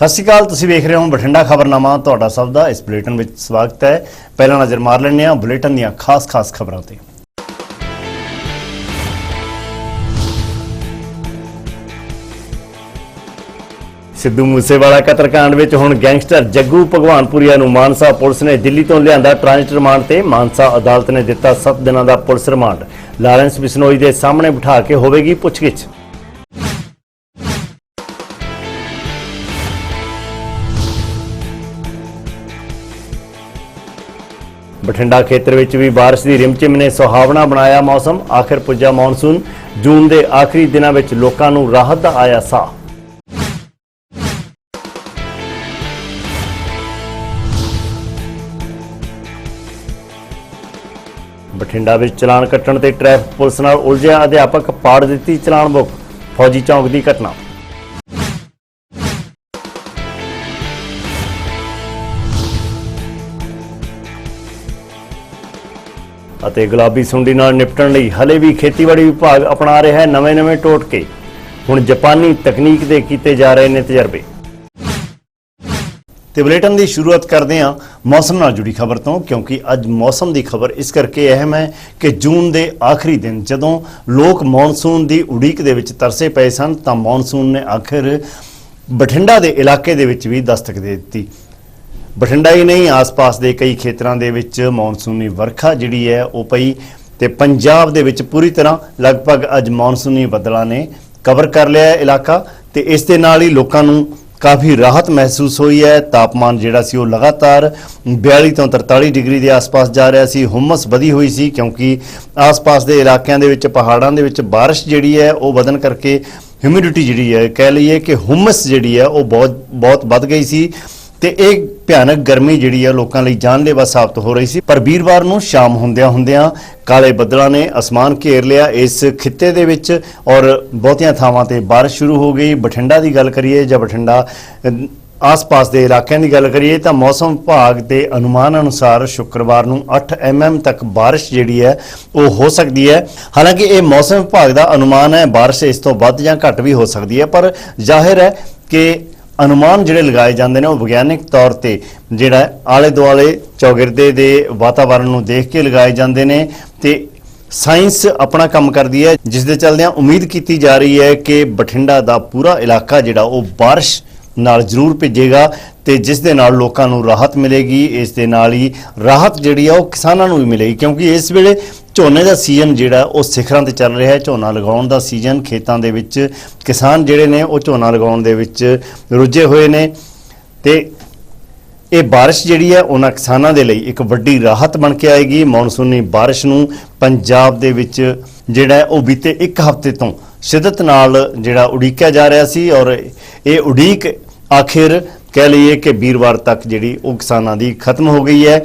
ਸਤਿ ਸ਼੍ਰੀ ਅਕਾਲ, ਤੁਸੀਂ ਵੇਖ ਰਹੇ ਹੋ ਬਠਿੰਡਾ ਖਬਰਨਾਮਾ। ਤੁਹਾਡਾ ਸਭ ਦਾ ਇਸ ਬੁਲੇਟਿਨ ਵਿੱਚ ਸਵਾਗਤ ਹੈ। ਪਹਿਲਾਂ ਨਜ਼ਰ ਮਾਰ ਲੈਂਦੇ ਹਾਂ ਬੁਲੇਟਿਨ ਦੀਆਂ ਖਾਸ ਖਬਰਾਂ ਤੇ। ਸਿੱਧੂ ਮੂਸੇਵਾਲਾ ਕਤਲकांड ਵਿੱਚ ਹੁਣ ਗੈਂਗਸਟਰ ਜੱਗੂ ਭਗਵਾਨਪੁਰੀਆ ਨੂੰ ਮਾਨਸਾ ਪੁਲਿਸ ਨੇ ਦਿੱਲੀ ਤੋਂ ਲਿਆਂਦਾ ਟ੍ਰਾਂਜ਼ਿਟ ਰਿਮਾਂਡ ਤੇ। ਮਾਨਸਾ ਅਦਾਲਤ ਨੇ ਦਿੱਤਾ 7 ਦਿਨਾਂ ਦਾ ਪੁਲਿਸ ਰਿਮਾਂਡ। ਲਾਰੈਂਸ ਬਿਸ਼ਨੋਈ ਦੇ ਸਾਹਮਣੇ ਬਿਠਾ ਕੇ ਹੋਵੇਗੀ ਪੁੱਛਗਿੱਛ। ਬਠਿੰਡਾ ਖੇਤਰ ਵਿੱਚ ਵੀ ਬਾਰਿਸ਼ ਦੀ ਰਿਮਝਿਮ ਨੇ ਸੁਹਾਵਣਾ ਬਣਾਇਆ ਮੌਸਮ। ਆਖਿਰ ਪੁੱਜਾ ਮੌਨਸੂਨ। ਜੂਨ ਦੇ ਆਖਰੀ ਦਿਨਾਂ ਵਿੱਚ ਲੋਕਾਂ ਨੂੰ ਰਾਹਤ ਦਾ ਆਇਆ ਸਾਹ। ਬਠਿੰਡਾ ਵਿੱਚ ਚਲਾਨ ਕੱਟਣ ਤੇ ਟ੍ਰੈਫਿਕ ਪੁਲਿਸ ਨਾਲ ਉਲਝਿਆ ਅਧਿਆਪਕ, ਪਾੜ ਦਿੱਤੀ ਚਲਾਨ ਬੁੱਕ। ਫੌਜੀ ਚੌਂਕ ਦੀ ਘਟਨਾ। ਅਤੇ ਗੁਲਾਬੀ ਸੁੰਡੀ ਨਾਲ ਨਿਪਟਣ ਲਈ ਹਲੇ ਵੀ ਖੇਤੀਬਾੜੀ ਵਿਭਾਗ ਅਪਣਾ ਰਿਹਾ ਹੈ ਨਵੇਂ ਟੋਟਕੇ। ਹੁਣ ਜਾਪਾਨੀ ਤਕਨੀਕ ਦੇ ਕੀਤੇ ਜਾ ਰਹੇ ਨੇ ਤਜਰਬੇ। ਤੇ ਬੁਲੇਟਿਨ ਦੀ ਸ਼ੁਰੂਆਤ ਕਰਦੇ ਹਾਂ ਮੌਸਮ ਨਾਲ ਜੁੜੀ ਖਬਰ ਤੋਂ, ਕਿਉਂਕਿ ਅੱਜ ਮੌਸਮ ਦੀ ਖਬਰ ਇਸ ਕਰਕੇ ਅਹਿਮ ਹੈ ਕਿ ਜੂਨ ਦੇ ਆਖਰੀ ਦਿਨ ਜਦੋਂ ਲੋਕ ਮੌਨਸੂਨ ਦੀ ਉਡੀਕ ਦੇ ਵਿੱਚ ਤਰਸੇ ਪਏ ਸਨ ਤਾਂ ਮੌਨਸੂਨ ਨੇ ਆਖਿਰ ਬਠਿੰਡਾ ਦੇ ਇਲਾਕੇ ਦੇ ਵਿੱਚ ਵੀ ਦਸਤਕ ਦੇ ਦਿੱਤੀ। ਬਠਿੰਡਾ ਹੀ ਨਹੀਂ, ਆਸ-ਪਾਸ ਦੇ ਕਈ ਖੇਤਰਾਂ ਦੇ ਵਿੱਚ ਮੌਨਸੂਨੀ ਵਰਖਾ ਜਿਹੜੀ ਹੈ ਉਹ ਪਈ ਤੇ ਪੰਜਾਬ ਦੇ ਵਿੱਚ ਪੂਰੀ ਤਰ੍ਹਾਂ ਲਗਭਗ ਅੱਜ ਮੌਨਸੂਨੀ ਬੱਦਲਾਂ ਨੇ ਕਵਰ ਕਰ ਲਿਆ ਹੈ ਇਲਾਕਾ ਤੇ ਇਸ ਦੇ ਨਾਲ ਹੀ ਲੋਕਾਂ ਨੂੰ ਕਾਫੀ ਰਾਹਤ ਮਹਿਸੂਸ ਹੋਈ ਹੈ। ਤਾਪਮਾਨ ਜਿਹੜਾ ਸੀ ਉਹ ਲਗਾਤਾਰ 42 ਤੋਂ 43 ਡਿਗਰੀ ਦੇ ਆਸ-ਪਾਸ ਜਾ ਰਿਹਾ ਸੀ। ਹੁਮਸ ਵਧੀ ਹੋਈ ਸੀ ਕਿਉਂਕਿ ਆਸ-ਪਾਸ ਦੇ ਇਲਾਕਿਆਂ ਦੇ ਵਿੱਚ ਪਹਾੜਾਂ ਦੇ ਵਿੱਚ ਬਾਰਿਸ਼ ਜਿਹੜੀ ਹੈ ਉਹ ਵਧਣ ਕਰਕੇ ਹਿਊਮਿਡਿਟੀ ਜਿਹੜੀ ਹੈ, ਕਹਿ ਲਈਏ ਕਿ ਹੁਮਸ ਜਿਹੜੀ ਹੈ ਉਹ ਬਹੁਤ ਵੱਧ ਗਈ ਸੀ ਤੇ ਇਹ ਭਿਆਨਕ ਗਰਮੀ ਜਿਹੜੀ ਹੈ ਲੋਕਾਂ ਲਈ ਜਾਨਲੇਵਾ ਸਾਬਤ ਹੋ ਰਹੀ ਸੀ। ਪਰ ਵੀਰਵਾਰ ਨੂੰ ਸ਼ਾਮ ਹੁੰਦਿਆਂ ਕਾਲੇ ਬੱਦਲਾਂ ਨੇ ਅਸਮਾਨ ਘੇਰ ਲਿਆ ਇਸ ਖਿੱਤੇ ਦੇ ਵਿੱਚ ਔਰ ਬਹੁਤੀਆਂ ਥਾਵਾਂ ਤੇ ਬਾਰਿਸ਼ ਸ਼ੁਰੂ ਹੋ ਗਈ। ਬਠਿੰਡਾ ਦੀ ਗੱਲ ਕਰੀਏ ਜਾਂ ਬਠਿੰਡਾ ਆਸ-ਪਾਸ ਦੇ ਇਲਾਕਿਆਂ ਦੀ ਗੱਲ ਕਰੀਏ ਤਾਂ ਮੌਸਮ ਵਿਭਾਗ ਦੇ ਅਨੁਮਾਨ ਅਨੁਸਾਰ ਸ਼ੁੱਕਰਵਾਰ ਨੂੰ 8 mm ਤੱਕ ਬਾਰਿਸ਼ ਜਿਹੜੀ ਹੈ ਉਹ ਹੋ ਸਕਦੀ ਹੈ। ਹਾਲਾਂਕਿ ਇਹ ਮੌਸਮ ਵਿਭਾਗ ਦਾ ਅਨੁਮਾਨ ਹੈ, ਬਾਰਿਸ਼ ਇਸ ਤੋਂ ਵੱਧ ਜਾਂ ਘੱਟ ਵੀ ਹੋ ਸਕਦੀ ਹੈ, ਪਰ ਜ਼ਾਹਿਰ ਹੈ ਕਿ ਅਨੁਮਾਨ ਜਿਹੜੇ ਲਗਾਏ ਜਾਂਦੇ ਨੇ ਉਹ ਵਿਗਿਆਨਿਕ ਤੌਰ ਤੇ ਜਿਹੜਾ ਆਲੇ ਦੁਆਲੇ ਚੌਗਿਰਦੇ ਦੇ ਵਾਤਾਵਰਣ ਨੂੰ ਦੇਖ ਕੇ ਲਗਾਏ ਜਾਂਦੇ ਨੇ ਤੇ ਸਾਇੰਸ ਆਪਣਾ ਕੰਮ ਕਰਦੀ ਹੈ, ਜਿਸ ਦੇ ਚੱਲਦਿਆਂ ਉਮੀਦ ਕੀਤੀ ਜਾ ਰਹੀ ਹੈ ਕਿ ਬਠਿੰਡਾ ਦਾ ਪੂਰਾ ਇਲਾਕਾ ਜਿਹੜਾ ਉਹ ਬਾਰਿਸ਼ ਨਾਲ ਜ਼ਰੂਰ ਭਿੱਜੇਗਾ ਤੇ ਜਿਸ ਦੇ ਨਾਲ ਲੋਕਾਂ ਨੂੰ ਰਾਹਤ ਮਿਲੇਗੀ। ਇਸ ਦੇ ਨਾਲ ਹੀ ਰਾਹਤ ਜਿਹੜੀ ਆ ਉਹ ਕਿਸਾਨਾਂ ਨੂੰ ਵੀ ਮਿਲੇਗੀ ਕਿਉਂਕਿ ਇਸ ਵੇਲੇ ਝੋਨੇ ਦਾ ਸੀਜ਼ਨ ਜਿਹੜਾ ਉਹ ਸਿਖਰਾਂ ਤੇ ਚੱਲ ਰਿਹਾ ਹੈ। ਝੋਨਾ ਲਗਾਉਣ ਦਾ ਸੀਜ਼ਨ, ਖੇਤਾਂ ਦੇ ਵਿੱਚ ਕਿਸਾਨ ਜਿਹੜੇ ਨੇ ਉਹ ਝੋਨਾ ਲਗਾਉਣ ਦੇ ਵਿੱਚ ਰੁੱਝੇ ਹੋਏ ਨੇ ਤੇ ਇਹ ਬਾਰਿਸ਼ ਜਿਹੜੀ ਹੈ ਉਹਨਾਂ ਕਿਸਾਨਾਂ ਦੇ ਲਈ ਇੱਕ ਵੱਡੀ ਰਾਹਤ ਬਣ ਕੇ ਆਏਗੀ। ਮੌਨਸੂਨੀ ਬਾਰਿਸ਼ ਨੂੰ ਪੰਜਾਬ ਦੇ ਵਿੱਚ ਜਿਹੜਾ ਉਹ ਬੀਤੇ 1 ਹਫ਼ਤੇ ਤੋਂ ਸ਼ਿੱਦਤ ਨਾਲ ਜਿਹੜਾ ਉਡੀਕਿਆ ਜਾ ਰਿਹਾ ਸੀ ਔਰ ਇਹ ਉਡੀਕ ਆਖਿਰ ਕਹਿ ਲਈਏ ਕਿ ਵੀਰਵਾਰ ਤੱਕ ਜਿਹੜੀ ਉਹ ਕਿਸਾਨਾਂ ਦੀ ਖਤਮ ਹੋ ਗਈ ਹੈ।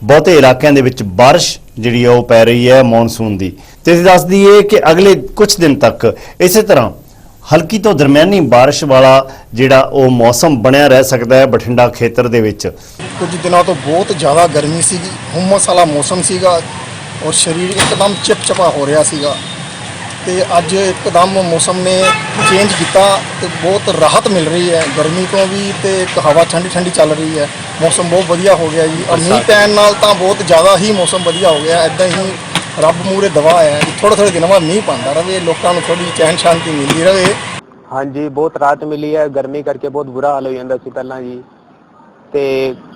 ਬਹੁਤੇ ਇਲਾਕਿਆਂ ਦੇ ਵਿੱਚ ਬਾਰਿਸ਼ ਜਿਹੜੀ ਹੈ ਉਹ ਪੈ ਰਹੀ ਹੈ ਮੌਨਸੂਨ ਦੀ ਤੇ ਦੱਸ ਦਈਏ ਕਿ ਅਗਲੇ ਕੁਝ ਦਿਨ ਤੱਕ ਇਸੇ ਤਰ੍ਹਾਂ ਹਲਕੀ ਤੋਂ ਦਰਮਿਆਨੀ ਬਾਰਿਸ਼ ਵਾਲਾ ਜਿਹੜਾ ਉਹ ਮੌਸਮ ਬਣਿਆ ਰਹਿ ਸਕਦਾ ਹੈ ਬਠਿੰਡਾ ਖੇਤਰ ਦੇ ਵਿੱਚ। ਕੁਝ ਦਿਨਾਂ ਤੋਂ ਬਹੁਤ ਜ਼ਿਆਦਾ ਗਰਮੀ ਸੀਗੀ, ਹੁਮਸ ਵਾਲਾ ਮੌਸਮ ਸੀਗਾ ਔਰ ਸਰੀਰ ਇੱਕਦਮ ਚਿਪਚਿਪਾ ਹੋ ਰਿਹਾ ਸੀਗਾ ਤੇ ਅੱਜ ਇੱਕਦਮ ਮੌਸਮ ਨੇ ਚੇਂਜ ਕੀਤਾ ਤੇ ਬਹੁਤ ਰਾਹਤ ਮਿਲ ਰਹੀ ਹੈ ਗਰਮੀ ਤੋਂ ਵੀ ਤੇ ਇੱਕ ਹਵਾ ਠੰਡੀ ਚੱਲ ਰਹੀ ਹੈ। ਮੌਸਮ ਬਹੁਤ ਵਧੀਆ ਹੋ ਗਿਆ ਜੀ ਔਰ ਮੀਂਹ ਪੈਣ ਨਾਲ ਤਾਂ ਬਹੁਤ ਜ਼ਿਆਦਾ ਹੀ ਮੌਸਮ ਵਧੀਆ ਹੋ ਗਿਆ। ਇੱਦਾਂ ਹੀ ਰੱਬ ਮੂਹਰੇ ਦਵਾ ਹੈ ਕਿ ਥੋੜੇ ਦਿਨਾਂ ਬਾਅਦ ਮੀਂਹ ਪੈਂਦਾ ਰਹੇ, ਲੋਕਾਂ ਨੂੰ ਥੋੜੀ ਚੈਨ ਸ਼ਾਂਤੀ ਮਿਲਦੀ ਰਹੇ। ਹਾਂਜੀ, ਬਹੁਤ ਰਾਹਤ ਮਿਲੀ ਹੈ। ਗਰਮੀ ਕਰਕੇ ਬਹੁਤ ਬੁਰਾ ਹਾਲ ਹੋ ਜਾਂਦਾ ਸੀ ਪਹਿਲਾਂ ਜੀ ਤੇ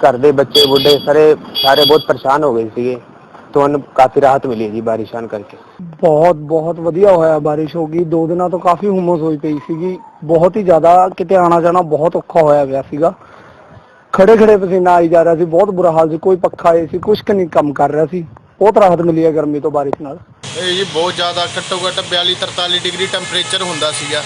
ਘਰ ਦੇ ਬੱਚੇ ਬੁੱਢੇ ਸਾਰੇ ਬਹੁਤ ਪਰੇਸ਼ਾਨ ਹੋ ਗਏ ਸੀਗੇ। ਤੁਹਾਨੂੰ ਕਾਫੀ ਰਾਹਤ ਮਿਲੀ ਹੈ ਜੀ ਬਾਰਿਸ਼ ਆਉਣ ਕਰਕੇ। ਬਹੁਤ ਵਧੀਆ ਹੋਇਆ, ਬਾਰਿਸ਼ ਹੋ ਗਈ। 2 ਦਿਨਾਂ ਤੋਂ ਕਾਫੀ ਹੁਮਸ ਹੋਈ ਪਈ ਸੀਗੀ, ਬਹੁਤ ਹੀ ਜ਼ਿਆਦਾ। ਕਿਤੇ ਆਣਾ ਜਾਣਾ ਬਹੁਤ ਔਖਾ ਹੋਇਆ ਪਿਆ ਸੀਗਾ। ਖੜੇ ਪਸੀਨਾ ਆਈ ਜਾ ਰਿਹਾ ਸੀ, ਬਹੁਤ ਬੁਰਾ ਹਾਲ ਸੀ। ਕੋਈ ਪੱਖਾ ਏ ਸੀ ਕੁਛ ਨਹੀਂ ਕੰਮ ਕਰ ਰਿਹਾ ਸੀ। ਬਹੁਤ ਰਾਹਤ ਮਿਲੀ ਹੈ ਗਰਮੀ ਤੋਂ ਬਾਰਿਸ਼ ਨਾਲ। ਇਹ ਜੀ ਬਹੁਤ ਜ਼ਿਆਦਾ ਘੱਟੋ ਘੱਟ 42-43 ਡਿਗਰੀ ਟੈਂਪਰੇਚਰ ਹੁੰਦਾ ਸੀਗਾ।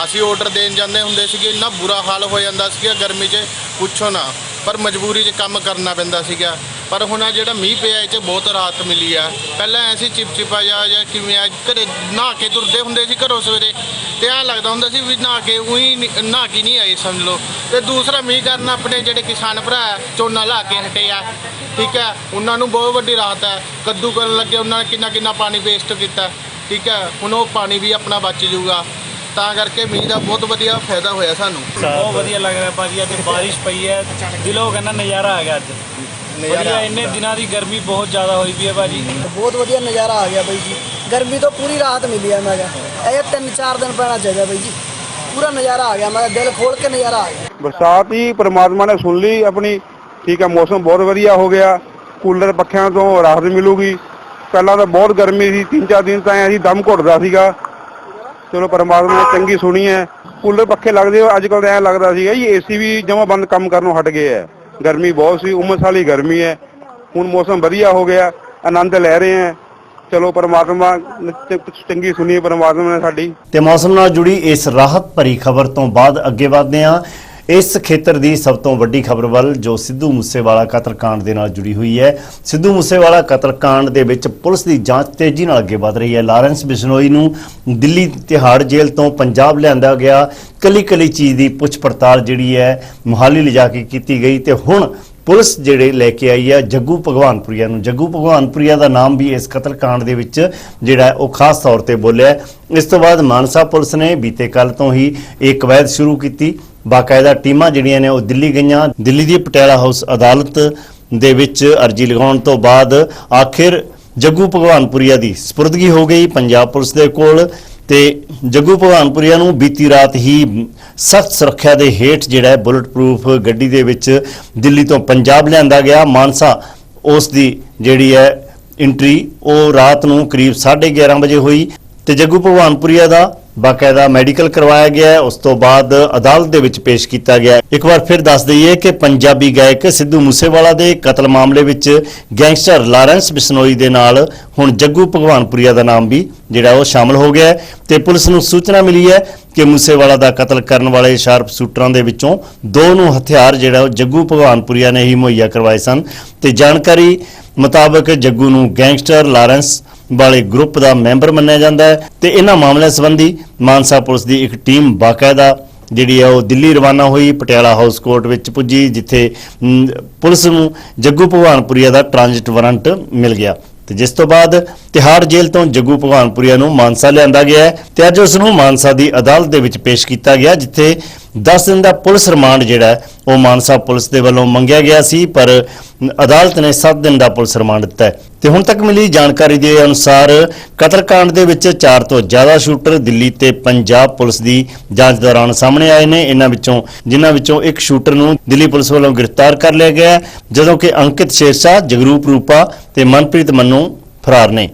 ਅਸੀਂ ਆਰਡਰ ਦੇਣ ਜਾਂਦੇ ਹੁੰਦੇ ਸੀਗੇ, ਇੰਨਾ ਬੁਰਾ ਹਾਲ ਹੋ ਜਾਂਦਾ ਸੀਗਾ ਗਰਮੀ 'ਚ ਪੁੱਛੋ ਨਾ, ਪਰ ਮਜਬੂਰੀ 'ਚ ਕੰਮ ਕਰਨਾ ਪੈਂਦਾ ਸੀਗਾ। ਪਰ ਹੁਣ ਆ ਜਿਹੜਾ ਮੀਂਹ ਪਿਆ ਇਹ 'ਚ ਬਹੁਤ ਰਾਹਤ ਮਿਲੀ ਆ। ਪਹਿਲਾਂ ਐਸੀ ਚਿਪਚਿਪਾ ਜਾਂ ਕਿਵੇਂ ਆ ਘਰੇ ਨਹਾ ਕੇ ਤੁਰਦੇ ਹੁੰਦੇ ਸੀ ਘਰੋਂ ਸਵੇਰੇ ਤੇ ਐਂ ਲੱਗਦਾ ਹੁੰਦਾ ਸੀ ਵੀ ਨਹਾ ਕੇ ਨਹਾ ਕੇ ਨਹੀਂ ਆਏ ਸਮਝ ਲਓ। ਤੇ ਦੂਸਰਾ ਮੀਂਹ ਕਾਰਨ ਆਪਣੇ ਜਿਹੜੇ ਕਿਸਾਨ ਭਰਾ ਝੋਨਾ ਲਾ ਕੇ ਹਟੇ ਆ, ਠੀਕ ਹੈ, ਉਹਨਾਂ ਨੂੰ ਬਹੁਤ ਵੱਡੀ ਰਾਹਤ ਹੈ। ਕੱਦੂ ਕਰਨ ਲੱਗੇ ਉਹਨਾਂ ਨੇ ਕਿੰਨਾ ਪਾਣੀ ਵੇਸਟ ਕੀਤਾ, ਠੀਕ ਹੈ, ਹੁਣ ਉਹ ਪਾਣੀ ਵੀ ਆਪਣਾ ਬਚ ਜੂਗਾ। ਤਾਂ ਕਰਕੇ ਮੀਂਹ ਦਾ ਬਹੁਤ ਵਧੀਆ ਫਾਇਦਾ ਹੋਇਆ ਸਾਨੂੰ। ਬਹੁਤ ਵਧੀਆ ਲੱਗ ਰਿਹਾ ਭਾਜੀ, ਅੱਜ ਬਾਰਿਸ਼ ਪਈ ਹੈ, ਦਿਲੋਂ ਕਹਿੰਦਾ ਨਜ਼ਾਰਾ ਆ ਗਿਆ ਅੱਜ। ਵਧੀਆ, ਇੰਨੇ ਦਿਨਾਂ ਦੀ ਗਰਮੀ ਬਹੁਤ ਜ਼ਿਆਦਾ ਹੋਈ ਪਈ ਹੈ ਭਾਜੀ। ਬਹੁਤ ਵਧੀਆ ਨਜ਼ਾਰਾ ਆ ਗਿਆ ਬਾਈ ਜੀ, ਗਰਮੀ ਤੋਂ ਪੂਰੀ ਰਾਹਤ ਮਿਲੀ ਹੈ। ਮੈਂ ਕਿਹਾ ਇਹ 3-4 ਦਿਨ ਪੈਣਾ ਚਾਹੀਦਾ ਬਾਈ ਜੀ, ਪੂਰਾ ਨਜ਼ਾਰਾ ਆ ਗਿਆ। ਮੈਂ ਦਿਲ ਖੋਲ ਕੇ ਨਜ਼ਾਰਾ ਆ ਗਿਆ। ਬਰਸਾਤ ਹੀ परमात्मा ने सुन ली अपनी, ठीक है। मौसम बहुत वधिया हो गया, कूलर पੱਖਿਆਂ ਤੋਂ राहत मिलूगी। ਪਹਿਲਾਂ ਤਾਂ ਬਹੁਤ ਗਰਮੀ ਸੀ, 3-4 ਦਿਨ ਤਾਂ ਅਸੀਂ ਦਮ ਘੁੱਟਦਾ ਸੀਗਾ। ਚਲੋ परमात्मा ਨੇ ਚੰਗੀ ਸੁਣੀ ਹੈ। ਕੂਲਰ ਪੱਖੇ ਲੱਗਦੇ ਅੱਜ ਕੱਲ੍ਹ ਐਂ ਲੱਗਦਾ ਸੀਗਾ ਜੀ ਏਸੀ ਵੀ ਜਮਾਂ ਬੰਦ ਕੰਮ ਕਰਨੋਂ ਹਟ ਗਏ ਹੈ। ਗਰਮੀ ਬਹੁਤ ਸੀ, ਉਮਸ ਵਾਲੀ ਗਰਮੀ ਹੈ। ਹੁਣ ਮੌਸਮ ਵਧੀਆ ਹੋ ਗਿਆ, ਆਨੰਦ ਲੈ ਰਹੇ ਹੈ। ਚਲੋ परमात्मा ਚੰਗੀ ਸੁਣੀ परमात्मा ਨੇ ਸਾਡੀ। ਤੇ ਮੌਸਮ ਨਾਲ ਜੁੜੀ ਇਸ ਰਾਹਤ ਭਰੀ ਖਬਰ ਤੋਂ ਬਾਅਦ ਅੱਗੇ ਵਧਦੇ ਹਾਂ ਇਸ ਖੇਤਰ ਦੀ ਸਭ ਤੋਂ ਵੱਡੀ ਖਬਰ ਵੱਲ, ਜੋ ਸਿੱਧੂ ਮੂਸੇਵਾਲਾ ਕਤਲकांड ਦੇ ਨਾਲ ਜੁੜੀ ਹੋਈ ਹੈ। ਸਿੱਧੂ ਮੂਸੇਵਾਲਾ ਕਤਲकांड ਦੇ ਵਿੱਚ ਪੁਲਿਸ ਦੀ ਜਾਂਚ ਤੇਜ਼ੀ ਨਾਲ ਅੱਗੇ ਵਧ ਰਹੀ ਹੈ। ਲਾਰੈਂਸ ਬਿਸ਼ਨੋਈ ਨੂੰ ਦਿੱਲੀ ਤਿਹਾੜ ਜੇਲ੍ਹ ਤੋਂ ਪੰਜਾਬ ਲਿਆਂਦਾ ਗਿਆ। ਕੱਲੀ ਚੀਜ਼ ਦੀ ਪੁੱਛ ਪੜਤਾਲ ਜਿਹੜੀ ਹੈ ਮੁਹਾਲੀ ਲਿਜਾ ਕੇ ਕੀਤੀ ਗਈ ਤੇ ਹੁਣ ਪੁਲਿਸ ਜਿਹੜੇ ਲੈ ਕੇ ਆਈ ਹੈ ਜੱਗੂ ਭਗਵਾਨਪੁਰੀਆ ਨੂੰ। ਜੱਗੂ ਭਗਵਾਨਪੁਰੀਆ ਦਾ ਨਾਮ ਵੀ ਇਸ ਕਤਲकांड ਦੇ ਵਿੱਚ ਜਿਹੜਾ ਉਹ ਖਾਸ ਤੌਰ ਤੇ ਬੋਲਿਆ। ਇਸ ਤੋਂ ਬਾਅਦ ਮਾਨਸਾ ਪੁਲਿਸ ਨੇ ਬੀਤੇ ਕੱਲ ਤੋਂ ਹੀ ਇਹ ਕਵਾਇਦ ਸ਼ੁਰੂ ਕੀਤੀ। ਬਾਕਾਇਦਾ ਟੀਮਾਂ ਜਿਹੜੀਆਂ ਨੇ ਉਹ ਦਿੱਲੀ ਗਈਆਂ। ਦਿੱਲੀ ਦੀ ਪਟਿਆਲਾ ਹਾਊਸ ਅਦਾਲਤ ਦੇ ਵਿੱਚ ਅਰਜੀ ਲਗਾਉਣ ਤੋਂ ਬਾਅਦ ਆਖਿਰ ਜੱਗੂ ਭਗਵਾਨਪੁਰੀਆ ਦੀ ਸਪੁਰਦਗੀ ਹੋ ਗਈ ਪੰਜਾਬ ਪੁਲਿਸ ਦੇ ਕੋਲ। ਤੇ ਜੱਗੂ ਭਗਵਾਨਪੁਰੀਆ ਨੂੰ ਬੀਤੀ ਰਾਤ ਹੀ ਸਖਤ ਸੁਰੱਖਿਆ ਦੇ ਹੇਠ ਜਿਹੜਾ ਬੁਲਟ ਪ੍ਰੂਫ ਗੱਡੀ ਦੇ ਵਿੱਚ ਦਿੱਲੀ ਤੋਂ ਪੰਜਾਬ ਲਿਆਂਦਾ ਗਿਆ। ਮਾਨਸਾ ਉਸ ਦੀ ਜਿਹੜੀ ਹੈ ਐਂਟਰੀ ਉਹ ਰਾਤ ਨੂੰ ਕਰੀਬ 11:30 ਵਜੇ ਹੋਈ ਤੇ ਜੱਗੂ ਭਗਵਾਨਪੁਰੀਆ ਦਾ ਬਾਕਾਇਦਾ ਮੈਡੀਕਲ ਕਰਵਾਇਆ ਗਿਆ। ਉਸ ਤੋਂ ਬਾਅਦ ਅਦਾਲਤ ਦੇ ਵਿੱਚ ਪੇਸ਼ ਕੀਤਾ ਗਿਆ। ਇੱਕ ਵਾਰ ਫਿਰ ਦੱਸ ਦਈਏ ਕਿ ਪੰਜਾਬੀ ਗਾਇਕ ਸਿੱਧੂ ਮੂਸੇਵਾਲਾ ਦੇ ਕਤਲ ਮਾਮਲੇ ਵਿੱਚ ਗੈਂਗਸਟਰ ਲਾਰੈਂਸ ਬਿਸ਼ਨੋਈ ਦੇ ਨਾਲ ਹੁਣ ਜੱਗੂ ਭਗਵਾਨਪੁਰੀਆ ਦਾ ਨਾਮ ਵੀ ਜਿਹੜਾ ਉਹ ਸ਼ਾਮਲ ਹੋ ਗਿਆ ਤੇ ਪੁਲਿਸ ਨੂੰ ਸੂਚਨਾ ਮਿਲੀ ਹੈ ਕਿ ਮੂਸੇਵਾਲਾ ਦਾ ਕਤਲ ਕਰਨ ਵਾਲੇ ਸ਼ਾਰਪ ਸ਼ੂਟਰਾਂ ਦੇ ਵਿੱਚੋਂ 2 ਨੂੰ ਹਥਿਆਰ ਜਿਹੜਾ ਉਹ ਜੱਗੂ ਭਗਵਾਨਪੁਰੀਆ ਨੇ ਹੀ ਮੁਹੱਈਆ ਕਰਵਾਏ ਸਨ ਤੇ ਜਾਣਕਾਰੀ ਮੁਤਾਬਕ ਜੱਗੂ ਨੂੰ ਗੈਂਗਸਟਰ ਲਾਰੈਂਸ ਵਾਲੇ ਗਰੁੱਪ ਦਾ ਮੈਂਬਰ ਮੰਨਿਆ ਜਾਂਦਾ ਹੈ ਤੇ ਇਹਨਾਂ ਮਾਮਲਿਆਂ ਸੰਬੰਧੀ ਮਾਨਸਾ ਪੁਲਿਸ ਦੀ ਇੱਕ ਟੀਮ ਬਾਕਾਇਦਾ ਜਿਹੜੀ ਹੈ ਉਹ ਦਿੱਲੀ ਰਵਾਨਾ ਹੋਈ। ਪਟਿਆਲਾ ਹਾਊਸ ਕੋਰਟ ਵਿੱਚ ਪੁੱਜੀ ਜਿੱਥੇ ਪੁਲਿਸ ਨੂੰ ਜੱਗੂ ਭਗਵਾਨਪੁਰੀਆ ਦਾ ਟ੍ਰਾਂਜ਼ਿਟ ਵਾਰੰਟ ਮਿਲ ਗਿਆ ਤੇ ਜਿਸ ਤੋਂ ਬਾਅਦ ਤਿਹਾੜ ਜੇਲ੍ਹ ਤੋਂ ਜੱਗੂ ਭਗਵਾਨਪੁਰੀਆ ਨੂੰ ਮਾਨਸਾ ਲਿਆਂਦਾ ਗਿਆ ਤੇ ਅੱਜ ਉਸ ਨੂੰ ਮਾਨਸਾ ਦੀ ਅਦਾਲਤ ਦੇ ਵਿੱਚ ਪੇਸ਼ ਕੀਤਾ ਗਿਆ ਜਿੱਥੇ 10 ਦਿਨ ਦਾ ਪੁਲਿਸ ਰਿਮਾਂਡ ਜਿਹੜਾ ਉਹ ਮਾਨਸਾ ਪੁਲਿਸ ਦੇ ਵੱਲੋਂ ਮੰਗਿਆ ਗਿਆ ਸੀ ਪਰ ਅਦਾਲਤ ਨੇ 7 ਦਿਨ ਦਾ ਪੁਲਿਸ ਰਿਮਾਂਡ ਦਿੱਤਾ ਹੈ। ਤੇ ਹੁਣ ਤੱਕ ਮਿਲੀ ਜਾਣਕਾਰੀ ਦੇ ਅਨੁਸਾਰ ਕਤਲकांड ਦੇ ਵਿੱਚ 4 ਤੋਂ ਜ਼ਿਆਦਾ ਸ਼ੂਟਰ ਦਿੱਲੀ ਤੇ ਪੰਜਾਬ ਪੁਲਿਸ ਦੀ ਜਾਂਚ ਦੌਰਾਨ ਸਾਹਮਣੇ ਆਏ ਨੇ। ਜਿਨ੍ਹਾਂ ਵਿੱਚੋਂ ਇੱਕ ਸ਼ੂਟਰ ਨੂੰ ਦਿੱਲੀ ਪੁਲਿਸ ਵੱਲੋਂ ਗ੍ਰਿਫਤਾਰ ਕਰ ਲਿਆ ਗਿਆ ਜਦੋਂ ਕਿ ਅੰਕਿਤ ਸ਼ੇਰਸ਼ਾਹ, ਜਗਰੂਪ ਰੂਪਾ ਤੇ ਮਨਪ੍ਰੀਤ ਮੰਨੂ ਫਰਾਰ ਨੇ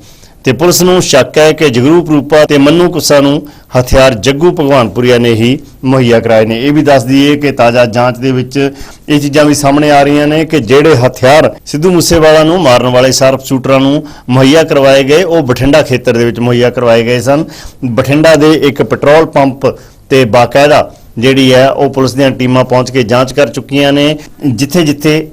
ਤੇ ਪੁਲਿਸ ਨੂੰ ਸ਼ੱਕ ਹੈ ਕਿ ਜਗਰੂਪ ਰੂਪਾ ਤੇ ਮੰਨੂ ਕੁੱਸਾ ਨੂੰ ਹਥਿਆਰ ਜੱਗੂ ਭਗਵਾਨਪੁਰੀਆ ਨੇ ਹੀ ਮੁਹੱਈਆ ਕਰਾਏ ਨੇ। ਇਹ ਵੀ ਦੱਸ ਦਈਏ ਕਿ ਤਾਜ਼ਾ ਜਾਂਚ ਦੇ ਵਿੱਚ ਇਹ ਚੀਜ਼ਾਂ ਵੀ ਸਾਹਮਣੇ ਆ ਰਹੀਆਂ ਨੇ ਕਿ ਜਿਹੜੇ ਹਥਿਆਰ ਸਿੱਧੂ ਮੂਸੇਵਾਲਾ ਨੂੰ ਮਾਰਨ ਵਾਲੇ ਸ਼ਾਰਪ ਸ਼ੂਟਰਾਂ ਨੂੰ ਮੁਹੱਈਆ ਕਰਵਾਏ ਗਏ ਉਹ ਬਠਿੰਡਾ ਖੇਤਰ ਦੇ ਵਿੱਚ ਮੁਹੱਈਆ ਕਰਵਾਏ ਗਏ ਸਨ। ਬਠਿੰਡਾ ਦੇ ਇੱਕ ਪੈਟਰੋਲ ਪੰਪ ਤੇ ਬਾਕਾਇਦਾ ਜਿਹੜੀ ਹੈ ਉਹ ਪੁਲਿਸ ਦੀਆਂ ਟੀਮਾਂ ਪਹੁੰਚ ਕੇ ਜਾਂਚ ਕਰ ਚੁੱਕੀਆਂ ਨੇ। ਜਿੱਥੇ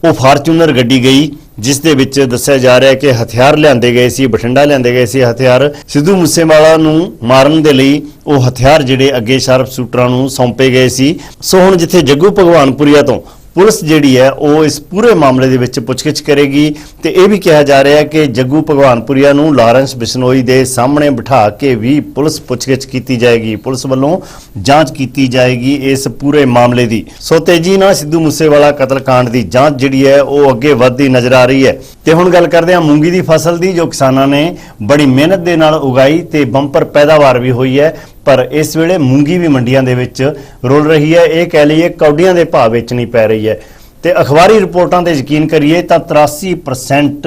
ਉਹ ਫਾਰਚੂਨਰ ਗੱਡੀ ਗਈ ਜਿਸ ਦੇ ਵਿੱਚ ਦੱਸਿਆ ਜਾ ਰਿਹਾ ਹੈ ਕਿ ਹਥਿਆਰ ਲਿਆਂਦੇ ਗਏ ਸੀ, ਬਠਿੰਡਾ ਲਿਆਂਦੇ ਗਏ ਸੀ ਹਥਿਆਰ। ਸਿੱਧੂ ਮੂਸੇਵਾਲਾ ਨੂੰ ਮਾਰਨ ਦੇ ਲਈ ਉਹ ਹਥਿਆਰ ਜਿਹੜੇ ਅੱਗੇ ਸ਼ਾਰਪ ਸ਼ੂਟਰਾਂ ਨੂੰ ਸੌਂਪੇ ਗਏ ਸੀ। ਸੋ ਹੁਣ ਜਿੱਥੇ ਜੱਗੂ ਭਗਵਾਨਪੁਰੀਆ ਤੋਂ ਪੁਲਿਸ ਜਿਹੜੀ ਹੈ ਉਹ ਇਸ ਪੂਰੇ ਮਾਮਲੇ ਦੇ ਵਿੱਚ ਪੁੱਛਗਿੱਛ ਕਰੇਗੀ ਤੇ ਇਹ ਵੀ ਕਿਹਾ ਜਾ ਰਿਹਾ ਹੈ ਕਿ ਜੱਗੂ ਭਗਵਾਨਪੁਰੀਆ ਨੂੰ ਲਾਰੈਂਸ ਬਿਸ਼ਨੋਈ ਦੇ ਸਾਹਮਣੇ ਬਿਠਾ ਕੇ ਵੀ ਪੁਲਿਸ ਪੁੱਛਗਿੱਛ ਕੀਤੀ ਜਾਏਗੀ। ਪੁਲਿਸ ਵੱਲੋਂ ਜਾਂਚ ਕੀਤੀ ਜਾਏਗੀ ਇਸ ਪੂਰੇ ਮਾਮਲੇ ਦੀ। ਸੋ ਤੇਜ਼ੀ ਨਾਲ ਸਿੱਧੂ ਮੂਸੇਵਾਲਾ ਕਤਲकांड ਦੀ ਜਾਂਚ ਜਿਹੜੀ ਹੈ ਉਹ ਅੱਗੇ ਵਧਦੀ ਨਜ਼ਰ ਆ ਰਹੀ ਹੈ। ਤੇ ਹੁਣ ਗੱਲ ਕਰਦੇ ਹਾਂ ਮੂੰਗੀ ਦੀ ਫਸਲ ਦੀ ਜੋ ਕਿਸਾਨਾਂ ਨੇ ਬੜੀ ਮਿਹਨਤ ਦੇ ਨਾਲ ਉਗਾਈ ਤੇ ਬੰਪਰ ਪੈਦਾਵਾਰ ਵੀ ਹੋਈ ਹੈ ਪਰ ਇਸ ਵੇਲੇ ਮੂੰਗੀ ਵੀ ਮੰਡੀਆਂ ਦੇ ਵਿੱਚ ਰੁਲ ਰਹੀ ਹੈ। ਇਹ ਕਹਿ ਲਈਏ ਕੌਡੀਆਂ ਦੇ ਭਾਅ ਵੇਚਣੀ ਪੈ ਰਹੀ ਹੈ ਤੇ ਅਖਬਾਰੀ ਰਿਪੋਰਟਾਂ ਤੇ ਯਕੀਨ ਕਰੀਏ ਤਾਂ 83%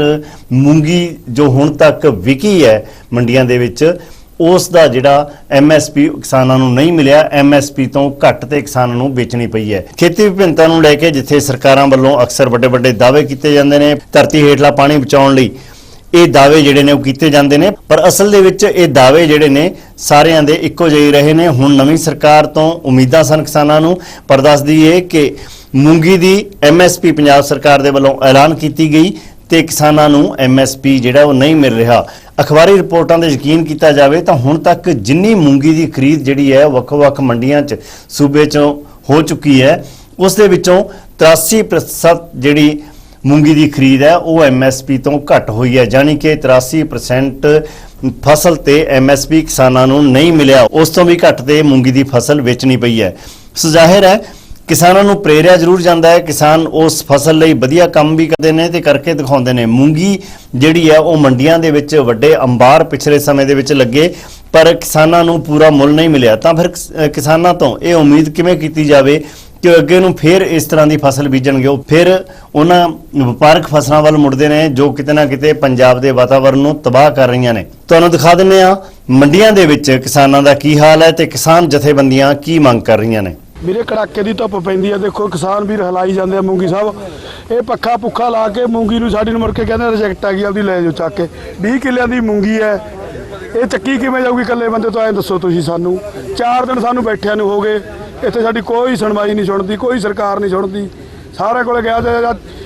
ਮੂੰਗੀ ਜੋ ਹੁਣ ਤੱਕ ਵਿਕੀ ਹੈ ਮੰਡੀਆਂ ਦੇ ਵਿੱਚ ਉਸ ਦਾ ਜਿਹੜਾ MSP ਕਿਸਾਨਾਂ ਨੂੰ ਨਹੀਂ ਮਿਲਿਆ। MSP ਤੋਂ ਘੱਟ ਤੇ ਕਿਸਾਨਾਂ ਨੂੰ ਵੇਚਣੀ ਪਈ ਹੈ। ਖੇਤੀ ਵਿਭਿੰਨਤਾ ਨੂੰ ਲੈ ਕੇ ਜਿੱਥੇ ਸਰਕਾਰਾਂ ਵੱਲੋਂ ਅਕਸਰ ਵੱਡੇ ਦਾਅਵੇ ਕੀਤੇ ਜਾਂਦੇ ਨੇ ਧਰਤੀ ਹੇਠਲਾ ਪਾਣੀ ਬਚਾਉਣ ਲਈ ਇਹ ਦਾਅਵੇ ਜਿਹੜੇ ਨੇ ਉਹ ਕੀਤੇ ਜਾਂਦੇ ਨੇ ਪਰ ਅਸਲ ਦੇ ਵਿੱਚ ਇਹ ਦਾਅਵੇ ਜਿਹੜੇ ਨੇ ਸਾਰਿਆਂ ਦੇ ਇੱਕੋ ਜਿਹੇ ਰਹੇ ਨੇ। ਹੁਣ ਨਵੀਂ ਸਰਕਾਰ ਤੋਂ ਉਮੀਦਾਂ ਸਨ ਕਿਸਾਨਾਂ ਨੂੰ ਪਰ ਦੱਸ ਦਈਏ ਕਿ ਮੂੰਗੀ ਦੀ MSP ਪੰਜਾਬ ਸਰਕਾਰ ਦੇ ਵੱਲੋਂ ਐਲਾਨ ਕੀਤੀ ਗਈ ਤੇ ਕਿਸਾਨਾਂ ਨੂੰ MSP ਜਿਹੜਾ ਉਹ ਨਹੀਂ ਮਿਲ ਰਿਹਾ। ਅਖਬਾਰੀ ਰਿਪੋਰਟਾਂ ਤੇ ਯਕੀਨ ਕੀਤਾ ਜਾਵੇ ਤਾਂ ਹੁਣ ਤੱਕ ਜਿੰਨੀ ਮੂੰਗੀ ਦੀ ਖਰੀਦ ਜਿਹੜੀ ਹੈ ਵੱਖ-ਵੱਖ ਮੰਡੀਆਂ 'ਚ ਸੂਬੇ 'ਚੋਂ ਹੋ ਚੁੱਕੀ ਹੈ ਉਸ ਦੇ ਵਿੱਚੋਂ 83% ਜਿਹੜੀ ਮੂੰਗੀ ਦੀ ਖਰੀਦ ਹੈ ਉਹ MSP ਤੋਂ ਘੱਟ ਹੋਈ ਹੈ, ਯਾਨੀ ਕਿ 83% ਫਸਲ ਤੇ MSP ਕਿਸਾਨਾਂ ਨੂੰ ਨਹੀਂ ਮਿਲਿਆ। ਉਸ ਤੋਂ ਵੀ ਘੱਟ ਤੇ ਮੂੰਗੀ ਦੀ ਫਸਲ ਵੇਚਣੀ ਪਈ ਹੈ। ਸੋ ਜ਼ਾਹਿਰ ਹੈ ਕਿਸਾਨਾਂ ਨੂੰ ਪ੍ਰੇਰਿਆ ਜ਼ਰੂਰ ਜਾਂਦਾ ਹੈ, ਕਿਸਾਨ ਉਸ ਫਸਲ ਲਈ ਵਧੀਆ ਕੰਮ ਵੀ ਕਰਦੇ ਨੇ ਤੇ ਕਰਕੇ ਦਿਖਾਉਂਦੇ ਨੇ। ਮੂੰਗੀ ਜਿਹੜੀ ਹੈ ਉਹ ਮੰਡੀਆਂ ਦੇ ਵਿੱਚ ਵੱਡੇ ਅੰਬਾਰ ਪਿਛਲੇ ਸਮੇਂ ਦੇ ਵਿੱਚ ਲੱਗੇ, ਪਰ ਕਿਸਾਨਾਂ ਨੂੰ ਪੂਰਾ ਮੁੱਲ ਨਹੀਂ ਮਿਲਿਆ। ਤਾਂ ਫਿਰ ਕਿਸਾਨਾਂ ਤੋਂ ਇਹ ਉਮੀਦ ਕਿਵੇਂ ਕੀਤੀ ਜਾਵੇ ਕਿ ਅੱਗੇ ਨੂੰ ਫਿਰ ਇਸ ਤਰ੍ਹਾਂ ਦੀ ਫਸਲ ਬੀਜਣਗੇ, ਉਹ ਫਿਰ ਉਹਨਾਂ ਵਪਾਰਕ ਫਸਲਾਂ ਵੱਲ ਮੁੜਦੇ ਨੇ ਜੋ ਕਿਤੇ ਨਾ ਕਿਤੇ ਪੰਜਾਬ ਦੇ ਵਾਤਾਵਰਣ ਨੂੰ ਤਬਾਹ ਕਰ ਰਹੀਆਂ ਨੇ। ਤੁਹਾਨੂੰ ਦਿਖਾ ਦਿੰਦੇ ਆ ਮੰਡੀਆਂ ਦੇ ਵਿੱਚ ਕਿਸਾਨਾਂ ਦਾ ਕੀ ਹਾਲ ਹੈ ਤੇ ਕਿਸਾਨ ਜਥੇਬੰਦੀਆਂ ਕੀ ਮੰਗ ਕਰ ਰਹੀਆਂ ਨੇ। ਵੀਰੇ ਕੜਾਕੇ ਦੀ ਧੁੱਪ ਪੈਂਦੀ ਆ, ਦੇਖੋ ਕਿਸਾਨ ਵੀਰ ਹਲਾਈ ਜਾਂਦੇ ਆ ਮੂੰਗੀ ਸਾਹਿਬ। ਇਹ ਪੱਖਾ ਪੁੱਖਾ ਲਾ ਕੇ ਮੂੰਗੀ ਨੂੰ ਸਾਡੀ ਨੂੰ ਮੁੜ ਕੇ ਕਹਿੰਦੇ ਰਿਜੈਕਟ ਆ ਗਈ, ਆਪਦੀ ਲੈ ਜਾਓ ਚੱਕ ਕੇ। 20 ਕਿੱਲਿਆਂ ਦੀ ਮੂੰਗੀ ਹੈ, ਇਹ ਚੱਕੀ ਕਿਵੇਂ ਜਾਊਗੀ ਇਕੱਲੇ ਬੰਦੇ ਤੋਂ? ਐਂ ਦੱਸੋ ਤੁਸੀਂ ਸਾਨੂੰ। 4 ਦਿਨ ਸਾਨੂੰ ਬੈਠਿਆਂ ਨੂੰ ਹੋ ਗਏ, ਇੱਥੇ ਸਾਡੀ ਕੋਈ ਸੁਣਵਾਈ ਨਹੀਂ ਸੁਣਦੀ, ਕੋਈ ਸਰਕਾਰ ਨਹੀਂ ਸੁਣਦੀ। ਸਾਰਿਆਂ ਕੋਲ ਗਿਆ ਤੇ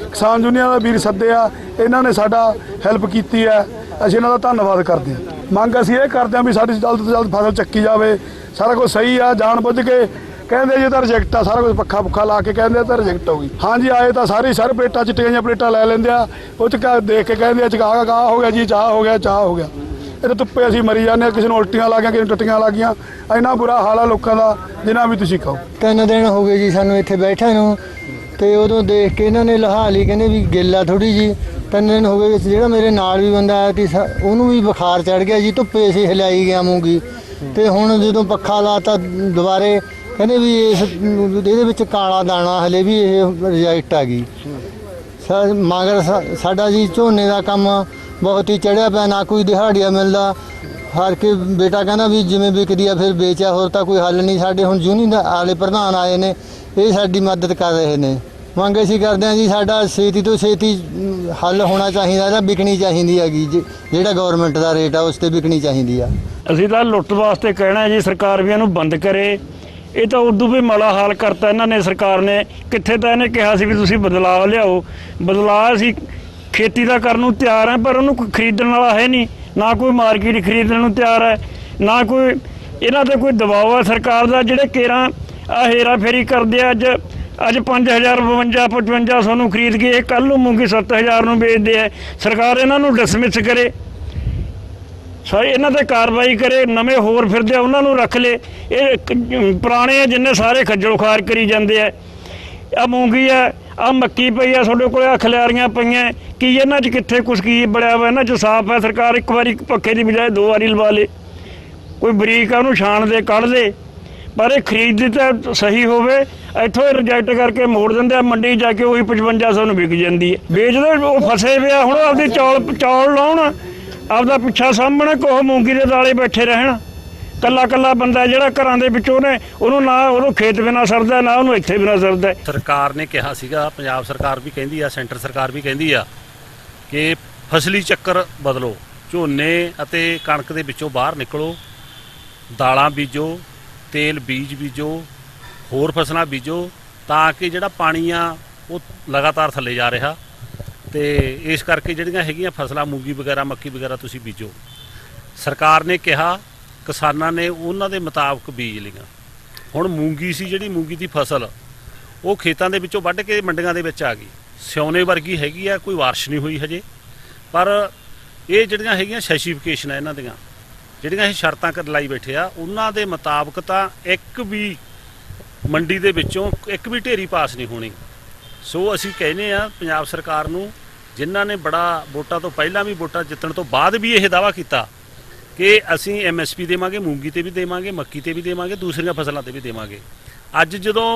ਕਿਸਾਨ ਯੂਨੀਅਨ ਦਾ ਵੀਰ ਸੱਦਿਆ, ਇਹਨਾਂ ਨੇ ਸਾਡਾ ਹੈਲਪ ਕੀਤੀ ਹੈ, ਅਸੀਂ ਇਹਨਾਂ ਦਾ ਧੰਨਵਾਦ ਕਰਦੇ ਹਾਂ। ਮੰਗ ਅਸੀਂ ਇਹ ਕਰਦੇ ਹਾਂ ਵੀ ਸਾਡੀ ਜਲਦ ਤੋਂ ਜਲਦ ਫਸਲ ਚੱਕੀ ਜਾਵੇ। ਸਾਰਾ ਕੁਝ ਸਹੀ ਆ, ਜਾਣ ਬੁੱਝ ਕੇ ਕਹਿੰਦੇ ਜੀ ਤਾਂ ਰਿਜੈਕਟ ਆ, ਸਾਰਾ ਕੁਝ ਪੱਖਾ ਪੁੱਖਾ ਲਾ ਕੇ ਕਹਿੰਦੇ ਤਾਂ ਰਿਜੈਕਟ ਹੋ ਗਈ। ਹਾਂਜੀ ਆਏ ਤਾਂ ਸਰ ਪਲੇਟਾਂ ਚਿੱਟੀਆਂ ਜਿਹੀਆਂ ਪਲੇਟਾਂ ਲੈ ਲੈਂਦੇ ਆ, ਉਹ 'ਚ ਦੇਖ ਕੇ ਕਹਿੰਦੇ ਆ ਚਾਹ ਹੋ ਗਿਆ ਜੀ, ਚਾਹ ਹੋ ਗਿਆ, ਚਾਹ ਹੋ ਗਿਆ। ਇਹ ਧੁੱਪੇ ਅਸੀਂ ਮਰੀ ਜਾਂਦੇ ਹਾਂ, ਕਿਸੇ ਨੂੰ ਉਲਟੀਆਂ ਲੱਗ ਗਈਆਂ, ਕਿਸੇ ਨੂੰ ਟੱਟੀਆਂ ਲੱਗ ਗਈਆਂ। ਇੰਨਾ ਬੁਰਾ ਹਾਲ ਆ ਲੋਕਾਂ ਦਾ ਜਿੰਨਾ ਵੀ ਤੁਸੀਂ ਕਹੋ। 3 ਦਿਨ ਹੋ ਗਏ ਜੀ ਸਾਨੂੰ ਇੱਥੇ ਬੈਠਿਆਂ ਨੂੰ, ਤੇ ਉਦੋਂ ਦੇਖ ਕੇ ਇਹਨਾਂ ਨੇ ਲਹਾ ਲਈ, ਕਹਿੰਦੇ ਵੀ ਗਿੱਲਾ ਥੋੜੀ ਜੀ। 3 ਦਿਨ ਹੋ ਗਏ, ਜਿਹੜਾ ਮੇਰੇ ਨਾਲ ਵੀ ਬੰਦਾ ਆਇਆ ਸੀ ਉਹਨੂੰ ਵੀ ਬੁਖਾਰ ਚੜ ਗਿਆ ਜੀ, ਧੁੱਪੇ ਅਸੀਂ ਹਿਲਾਈ ਗਿਆ ਮੂੰਗੀ। ਤੇ ਹੁਣ ਜਦੋਂ ਪੱਖਾ ਲਾਤਾ ਦੁਬਾਰੇ ਕਹਿੰਦੇ ਵੀ ਇਹਦੇ ਵਿੱਚ ਕਾਲਾ ਦਾਣਾ, ਹਲੇ ਵੀ ਇਹ ਰਿਜੈਕਟ ਆ ਗਈ। ਮਗਰ ਸਾਡਾ ਜੀ ਝੋਨੇ ਦਾ ਕੰਮ ਬਹੁਤ ਹੀ ਚੜਿਆ ਪਿਆ, ਨਾ ਕੋਈ ਦਿਹਾੜੀਆ ਮਿਲਦਾ। ਹਰ ਕੇ ਬੇਟਾ ਕਹਿੰਦਾ ਵੀ ਜਿਵੇਂ ਵਿਕਦੀ ਆ ਫਿਰ ਵੇਚਿਆ, ਹੋਰ ਤਾਂ ਕੋਈ ਹੱਲ ਨਹੀਂ। ਸਾਡੇ ਹੁਣ ਯੂਨੀਅਨ ਵਾਲੇ ਪ੍ਰਧਾਨ ਆਏ ਨੇ, ਇਹ ਸਾਡੀ ਮਦਦ ਕਰ ਰਹੇ ਨੇ। ਮੰਗ ਅਸੀਂ ਕਰਦੇ ਹਾਂ ਜੀ ਸਾਡਾ ਛੇਤੀ ਤੋਂ ਛੇਤੀ ਹੱਲ ਹੋਣਾ ਚਾਹੀਦਾ, ਇਹਦਾ ਵਿਕਣੀ ਚਾਹੀਦੀ ਹੈਗੀ। ਜਿਹੜਾ ਗਵਰਨਮੈਂਟ ਦਾ ਰੇਟ ਆ ਉਸ ਤੇ ਵਿਕਣੀ ਚਾਹੀਦੀ ਆ। ਅਸੀਂ ਤਾਂ ਲੁੱਟ ਵਾਸਤੇ ਕਹਿਣਾ ਜੀ ਸਰਕਾਰ ਵੀ ਇਹਨੂੰ ਬੰਦ ਕਰੇ। ਇਹ ਤਾਂ ਉਦੋਂ ਵੀ ਮਾੜਾ ਹਾਲ ਕਰਤਾ ਇਹਨਾਂ ਨੇ, ਸਰਕਾਰ ਨੇ। ਕਿੱਥੇ ਤਾਂ ਇਹਨੇ ਕਿਹਾ ਸੀ ਵੀ ਤੁਸੀਂ ਬਦਲਾਅ ਲਿਆਓ, ਬਦਲਾਅ ਅਸੀਂ ਖੇਤੀ ਦਾ ਕਰਨ ਨੂੰ ਤਿਆਰ ਹੈ, ਪਰ ਉਹਨੂੰ ਕੋਈ ਖਰੀਦਣ ਵਾਲਾ ਹੈ ਨਹੀਂ। ਨਾ ਕੋਈ ਮਾਰਕੀਟ ਖਰੀਦਣ ਨੂੰ ਤਿਆਰ ਹੈ, ਨਾ ਕੋਈ ਇਹਨਾਂ 'ਤੇ ਕੋਈ ਦਬਾਅ ਹੈ ਸਰਕਾਰ ਦਾ। ਜਿਹੜੇ ਕੇਰਾਂ ਆ ਹੇਰਾ ਫੇਰੀ ਕਰਦੇ ਆ, ਅੱਜ 5000 5500 ਨੂੰ ਖਰੀਦ ਕੇ ਇਹ ਕੱਲ੍ਹ ਨੂੰ ਮੂੰਗੀ 7000 ਨੂੰ ਵੇਚਦੇ ਆ। ਸਰਕਾਰ ਇਹਨਾਂ ਨੂੰ ਡਿਸਮਿਸ ਕਰੇ, ਇਹਨਾਂ 'ਤੇ ਕਾਰਵਾਈ ਕਰੇ। ਨਵੇਂ ਹੋਰ ਫਿਰਦੇ ਆ ਉਹਨਾਂ ਨੂੰ ਰੱਖ ਲੇ, ਇਹ ਪੁਰਾਣੇ ਆ ਜਿੰਨੇ ਸਾਰੇ ਖੱਜਲ ਖੁਆਰ ਕਰੀ ਜਾਂਦੇ ਆ। ਆ ਮੂੰਗੀ ਆ, ਆ ਮੱਕੀ ਪਈ ਆ ਤੁਹਾਡੇ ਕੋਲ, ਆ ਖਲਿਆਰੀਆਂ ਪਈਆਂ, ਕੀ ਇਹਨਾਂ 'ਚ ਕਿੱਥੇ ਕੁਛ ਕੀ ਬੜਿਆ ਵਾ? ਇਹਨਾਂ 'ਚ ਸਾਫ਼ ਹੈ। ਸਰਕਾਰ ਇੱਕ ਵਾਰੀ ਪੱਖੇ ਦੀ ਬਜਾਏ 2 ਵਾਰੀ ਲਵਾ ਲੇ, ਕੋਈ ਬਰੀਕ ਆ ਉਹਨੂੰ ਛਾਣ ਦੇ ਕੱਢ ਦੇ, ਪਰ ਇਹ ਖਰੀਦਦੀ ਤਾਂ ਸਹੀ ਹੋਵੇ। ਇੱਥੋਂ ਇਹ ਰਿਜੈਕਟ ਕਰਕੇ ਮੋੜ ਦਿੰਦੇ ਆ, ਮੰਡੀ ਜਾ ਕੇ ਉਹੀ 5500 ਨੂੰ ਵਿਕ ਜਾਂਦੀ ਹੈ। ਵੇਚਦੇ ਉਹ ਫਸੇ ਪਿਆ, ਹੁਣ ਆਪਦੀ ਚੌਲ ਲਾਉਣ, ਆਪਦਾ ਪਿੱਛਾ ਸਾਹਮਣੇ ਕੋਹ ਮੂੰਗੀ ਦੇ ਦਾਲੇ ਬੈਠੇ ਰਹਿਣ। ਕੱਲਾ ਬੰਦਾ ਜਿਹੜਾ ਘਰਾਂ ਦੇ ਵਿੱਚੋਂ ਨੇ, ਉਹਨੂੰ ਨਾ ਉਹਨੂੰ ਖੇਤ ਬਿਨਾਂ ਸਰਦਾ, ਨਾ ਉਹਨੂੰ ਇੱਥੇ ਬਿਨਾਂ ਸਰਦਾ। ਸਰਕਾਰ ਨੇ ਕਿਹਾ ਸੀਗਾ, ਪੰਜਾਬ ਸਰਕਾਰ ਵੀ ਕਹਿੰਦੀ ਆ, ਸੈਂਟਰ ਸਰਕਾਰ ਵੀ ਕਹਿੰਦੀ ਆ ਕਿ ਫਸਲੀ ਚੱਕਰ ਬਦਲੋ, ਝੋਨੇ ਅਤੇ ਕਣਕ ਦੇ ਵਿੱਚੋਂ ਬਾਹਰ ਨਿਕਲੋ, ਦਾਲਾਂ ਬੀਜੋ, ਤੇਲ ਬੀਜ ਬੀਜੋ, ਹੋਰ ਫਸਲਾਂ ਬੀਜੋ, ਤਾਂ ਕਿ ਜਿਹੜਾ ਪਾਣੀ ਆ ਉਹ ਲਗਾਤਾਰ ਥੱਲੇ ਜਾ ਰਿਹਾ। ਤੇ ਇਸ ਕਰਕੇ ਜਿਹੜੀਆਂ ਹੈਗੀਆਂ ਫਸਲਾਂ ਮੂੰਗੀ ਵਗੈਰਾ, ਮੱਕੀ ਵਗੈਰਾ ਤੁਸੀਂ ਬੀਜੋ। ਸਰਕਾਰ ਨੇ ਕਿਹਾ, ਕਿਸਾਨਾਂ ਨੇ ਉਹਨਾਂ ਦੇ ਮੁਤਾਬਕ ਬੀਜ ਲਈਆਂ। ਹੁਣ ਮੂੰਗੀ ਸੀ ਜਿਹੜੀ ਮੂੰਗੀ ਦੀ ਫਸਲ, ਉਹ ਖੇਤਾਂ ਦੇ ਵਿੱਚੋਂ ਵੱਢ ਕੇ ਮੰਡੀਆਂ ਦੇ ਵਿੱਚ ਆ ਗਈ। ਸਿਉਨੇ ਵਰਗੀ ਹੈਗੀ ਆ, ਕੋਈ ਵਾਰਸ਼ ਨਹੀਂ ਹੋਈ ਹਜੇ। ਪਰ ਇਹ ਜਿਹੜੀਆਂ ਹੈਗੀਆਂ ਸਪੈਸੀਫਿਕੇਸ਼ਨ ਆ ਇਹਨਾਂ ਦੀਆਂ, ਜਿਹੜੀਆਂ ਇਹ ਸ਼ਰਤਾਂ ਲਾਈ ਬੈਠੇ ਆ, ਉਹਨਾਂ ਦੇ ਮੁਤਾਬਕ ਤਾਂ ਇੱਕ ਵੀ ਮੰਡੀ ਦੇ ਵਿੱਚੋਂ ਇੱਕ ਵੀ ਢੇਰੀ ਪਾਸ ਨਹੀਂ ਹੋਣੀ। ਸੋ ਅਸੀਂ ਕਹਿੰਦੇ ਆ ਪੰਜਾਬ ਸਰਕਾਰ ਨੂੰ, ਜਿਨ੍ਹਾਂ ਨੇ ਬੜਾ ਵੋਟਾਂ ਤੋਂ ਪਹਿਲਾਂ ਵੀ, ਵੋਟਾਂ ਜਿੱਤਣ ਤੋਂ ਬਾਅਦ ਵੀ ਇਹ ਦਾਅਵਾ ਕੀਤਾ ਕਿ ਅਸੀਂ MSP ਦੇਵਾਂਗੇ, ਮੂੰਗੀ ਤੇ ਵੀ ਦੇਵਾਂਗੇ, ਮੱਕੀ ਤੇ ਵੀ ਦੇਵਾਂਗੇ, ਦੂਸਰੀਆਂ ਫਸਲਾਂ ਤੇ ਵੀ ਦੇਵਾਂਗੇ। ਅੱਜ ਜਦੋਂ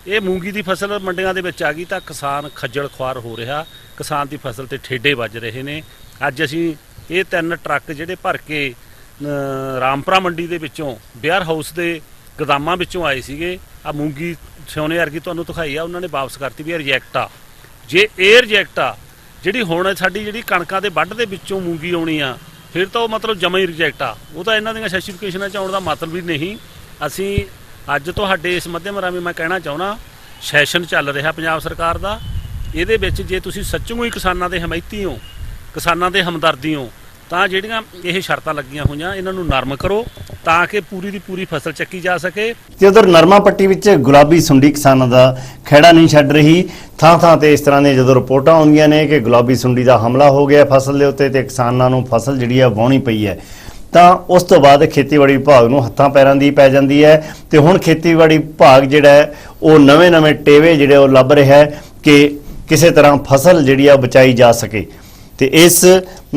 ਇਹ ਮੂੰਗੀ ਦੀ ਫਸਲ ਮੰਡੀਆਂ ਦੇ ਵਿੱਚ ਆ ਗਈ ਤਾਂ ਕਿਸਾਨ ਖੱਜਲ ਖੁਆਰ ਹੋ ਰਿਹਾ, ਕਿਸਾਨ ਦੀ ਫਸਲ ਤੇ ਠੇਡੇ ਵੱਜ ਰਹੇ ਨੇ। ਅੱਜ ਅਸੀਂ ਇਹ 3 ਟਰੱਕ ਜਿਹੜੇ ਭਰ ਕੇ ਰਾਮਪੁਰਾ ਮੰਡੀ ਦੇ ਵਿੱਚੋਂ, ਬੇਅਰ ਹਾਊਸ ਦੇ ਗੋਦਾਮਾਂ ਵਿੱਚੋਂ ਆਏ ਸੀਗੇ। ਆ ਮੂੰਗੀ ਸਿਉਨੇ ਵਰਗੀ ਤੁਹਾਨੂੰ ਦਿਖਾਈ ਆ, ਉਹਨਾਂ ਨੇ ਵਾਪਸ ਕਰਤੀ ਵੀ ਇਹ ਰਿਜੈਕਟ ਆ। ਜੇ ਇਹ ਰਿਜੈਕਟ ਆ, ਜਿਹੜੀ ਹੁਣ ਸਾਡੀ ਜਿਹੜੀ ਕਣਕਾਂ ਦੇ ਵੱਢ ਦੇ ਵਿੱਚੋਂ ਮੂੰਗੀ ਆਉਣੀ ਆ, ਫਿਰ ਤਾਂ ਉਹ ਮਤਲਬ ਜਮਾ ਹੀ ਰਿਜੈਕਟ ਆ। ਉਹ ਤਾਂ ਇਹਨਾਂ ਦੀਆਂ ਸਪੈਸੀਫਿਕੇਸ਼ਨਾਂ 'ਚ ਆਉਣ ਦਾ ਮਤਲਬ ਵੀ ਨਹੀਂ। ਅਸੀਂ ਅੱਜ ਤੁਹਾਡੇ ਇਸ ਮਾਧਿਅਮ ਰਾਹੀਂ ਮੈਂ ਕਹਿਣਾ ਚਾਹੁੰਦਾ, ਸੈਸ਼ਨ ਚੱਲ ਰਿਹਾ ਪੰਜਾਬ ਸਰਕਾਰ ਦਾ, ਇਹਦੇ ਵਿੱਚ ਜੇ ਤੁਸੀਂ ਸੱਚਮੁੱਚ ਹੀ ਕਿਸਾਨਾਂ ਦੇ ਹਮਾਇਤੀ ਹੋ, ਕਿਸਾਨਾਂ ਦੇ ਹਮਦਰਦੀ ਹੋ, ਤਾਂ ਜਿਹੜੀਆਂ ਇਹ ਸ਼ਰਤਾਂ ਲੱਗੀਆਂ ਹੋਈਆਂ ਇਹਨਾਂ ਨੂੰ ਨਰਮ ਕਰੋ ਤਾਂ ਕਿ ਪੂਰੀ ਦੀ ਪੂਰੀ ਫਸਲ ਚੱਕੀ ਜਾ ਸਕੇ। ਤੇ ਉਧਰ ਨਰਮਾ ਪੱਟੀ ਵਿੱਚ ਗੁਲਾਬੀ ਸੁੰਡੀ ਕਿਸਾਨਾਂ ਦਾ ਖਹਿੜਾ ਨਹੀਂ ਛੱਡ ਰਹੀ। ਥਾਂ ਥਾਂ ਤੇ ਇਸ ਤਰ੍ਹਾਂ ਦੀਆਂ ਜਦੋਂ ਰਿਪੋਰਟਾਂ ਆਉਂਦੀਆਂ ਨੇ ਕਿ ਗੁਲਾਬੀ ਸੁੰਡੀ ਦਾ ਹਮਲਾ ਹੋ ਗਿਆ ਫਸਲ ਦੇ ਉੱਤੇ ਤੇ ਕਿਸਾਨਾਂ ਨੂੰ ਫਸਲ ਜਿਹੜੀ ਆ ਵਾਹੁਣੀ ਪਈ ਹੈ, ਤਾਂ ਉਸ ਤੋਂ ਬਾਅਦ ਖੇਤੀਬਾੜੀ ਵਿਭਾਗ ਨੂੰ ਹੱਥਾਂ ਪੈਰਾਂ ਦੀ ਪੈ ਜਾਂਦੀ ਹੈ। ਤੇ ਹੁਣ ਖੇਤੀਬਾੜੀ ਵਿਭਾਗ ਜਿਹੜਾ ਹੈ ਉਹ ਨਵੇਂ ਟੇਵੇ ਜਿਹੜੇ ਉਹ ਲੱਭ ਰਿਹਾ ਹੈ ਕਿ ਕਿਸੇ ਤਰ੍ਹਾਂ ਫਸਲ ਜਿਹੜੀ ਆ ਬਚਾਈ ਜਾ ਸਕੇ। ਤੇ ਇਸ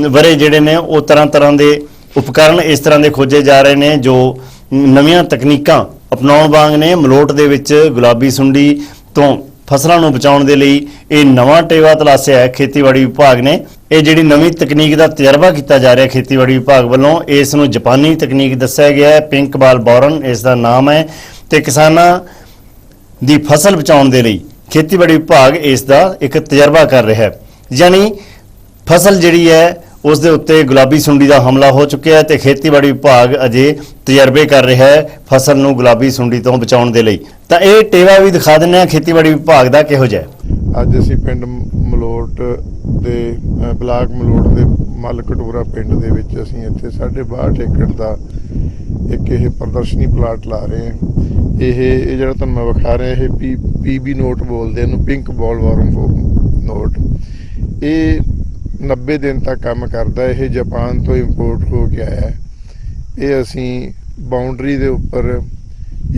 ਵਰੇ ਜਿਹੜੇ ਨੇ ਉਹ ਤਰ੍ਹਾਂ ਦੇ ਉਪਕਰਨ ਇਸ ਤਰ੍ਹਾਂ ਦੇ ਖੋਜੇ ਜਾ ਰਹੇ ਨੇ ਜੋ ਨਵੀਆਂ ਤਕਨੀਕਾਂ ਅਪਣਾਉਣ ਵਾਂਗ ਨੇ। ਮਲੋਟ ਦੇ ਵਿੱਚ ਗੁਲਾਬੀ ਸੁੰਡੀ ਤੋਂ ਫਸਲਾਂ ਨੂੰ ਬਚਾਉਣ ਦੇ ਲਈ ਇਹ ਨਵਾਂ ਟੇਵਾ ਤਲਾਸ਼ਿਆ ਹੈ ਖੇਤੀਬਾੜੀ ਵਿਭਾਗ ਨੇ। ਇਹ ਜਿਹੜੀ ਨਵੀਂ ਤਕਨੀਕ ਦਾ ਤਜਰਬਾ ਕੀਤਾ ਜਾ ਰਿਹਾ ਖੇਤੀਬਾੜੀ ਵਿਭਾਗ ਵੱਲੋਂ, ਇਸ ਨੂੰ ਜਾਪਾਨੀ ਤਕਨੀਕ ਦੱਸਿਆ ਗਿਆ ਹੈ। ਪਿੰਕ ਬਾਲ ਬੋਰਨ ਇਸ ਦਾ ਨਾਮ ਹੈ ਤੇ ਕਿਸਾਨਾਂ ਦੀ ਫਸਲ ਬਚਾਉਣ ਦੇ ਲਈ ਖੇਤੀਬਾੜੀ ਵਿਭਾਗ ਇਸ ਦਾ ਇੱਕ ਤਜਰਬਾ ਕਰ ਰਿਹਾ ਹੈ। ਯਾਨੀ ਫਸਲ ਜਿਹੜੀ ਹੈ ਉਸ ਦੇ ਉੱਤੇ ਗੁਲਾਬੀ ਸੁੰਡੀ ਦਾ ਹਮਲਾ ਹੋ ਚੁੱਕਿਆ ਹੈ ਤੇ ਖੇਤੀਬਾੜੀ ਵਿਭਾਗ ਅਜੇ ਤਜਰਬੇ ਕਰ ਰਿਹਾ ਹੈ ਫਸਲ ਨੂੰ ਗੁਲਾਬੀ ਸੁੰਡੀ ਤੋਂ ਬਚਾਉਣ ਦੇ ਲਈ। ਤਾਂ ਇਹ ਟੇਵਾ ਵੀ ਦਿਖਾ ਦਿੰਦੇ ਹਾਂ ਖੇਤੀਬਾੜੀ ਵਿਭਾਗ ਦਾ ਕਿਹੋ ਜਿਹਾ ਹੈ। ਅੱਜ ਅਸੀਂ ਪਿੰਡ ਮਲੋਟ ਦੇ ਬਲਾਕ ਮਲੋਟ ਦੇ ਮੱਲ ਕਟੋਰਾ ਪਿੰਡ ਦੇ ਵਿੱਚ ਅਸੀਂ ਇੱਥੇ 62 ਏਕੜ ਦਾ ਇਹ ਪ੍ਰਦਰਸ਼ਨੀ ਪਲਾਟ ਲਾ ਰਹੇ ਹਾਂ। ਇਹ ਜਿਹੜਾ ਤੁਹਾਨੂੰ ਮੈਂ ਵਿਖਾ ਰਿਹਾ ਇਹ ਪੀਬੀ ਨੋਟ ਬੋਲਦੇ ਇਹਨੂੰ, ਪਿੰਕ ਬੋਲਵਰਮ ਨੋਟ। ਇਹ 90 ਦਿਨ ਤੱਕ ਕੰਮ ਕਰਦਾ। ਇਹ ਜਾਪਾਨ ਤੋਂ ਇੰਪੋਰਟ ਹੋ ਕੇ ਆਇਆ ਹੈ। ਇਹ ਅਸੀਂ ਬਾਉਂਡਰੀ ਦੇ ਉੱਪਰ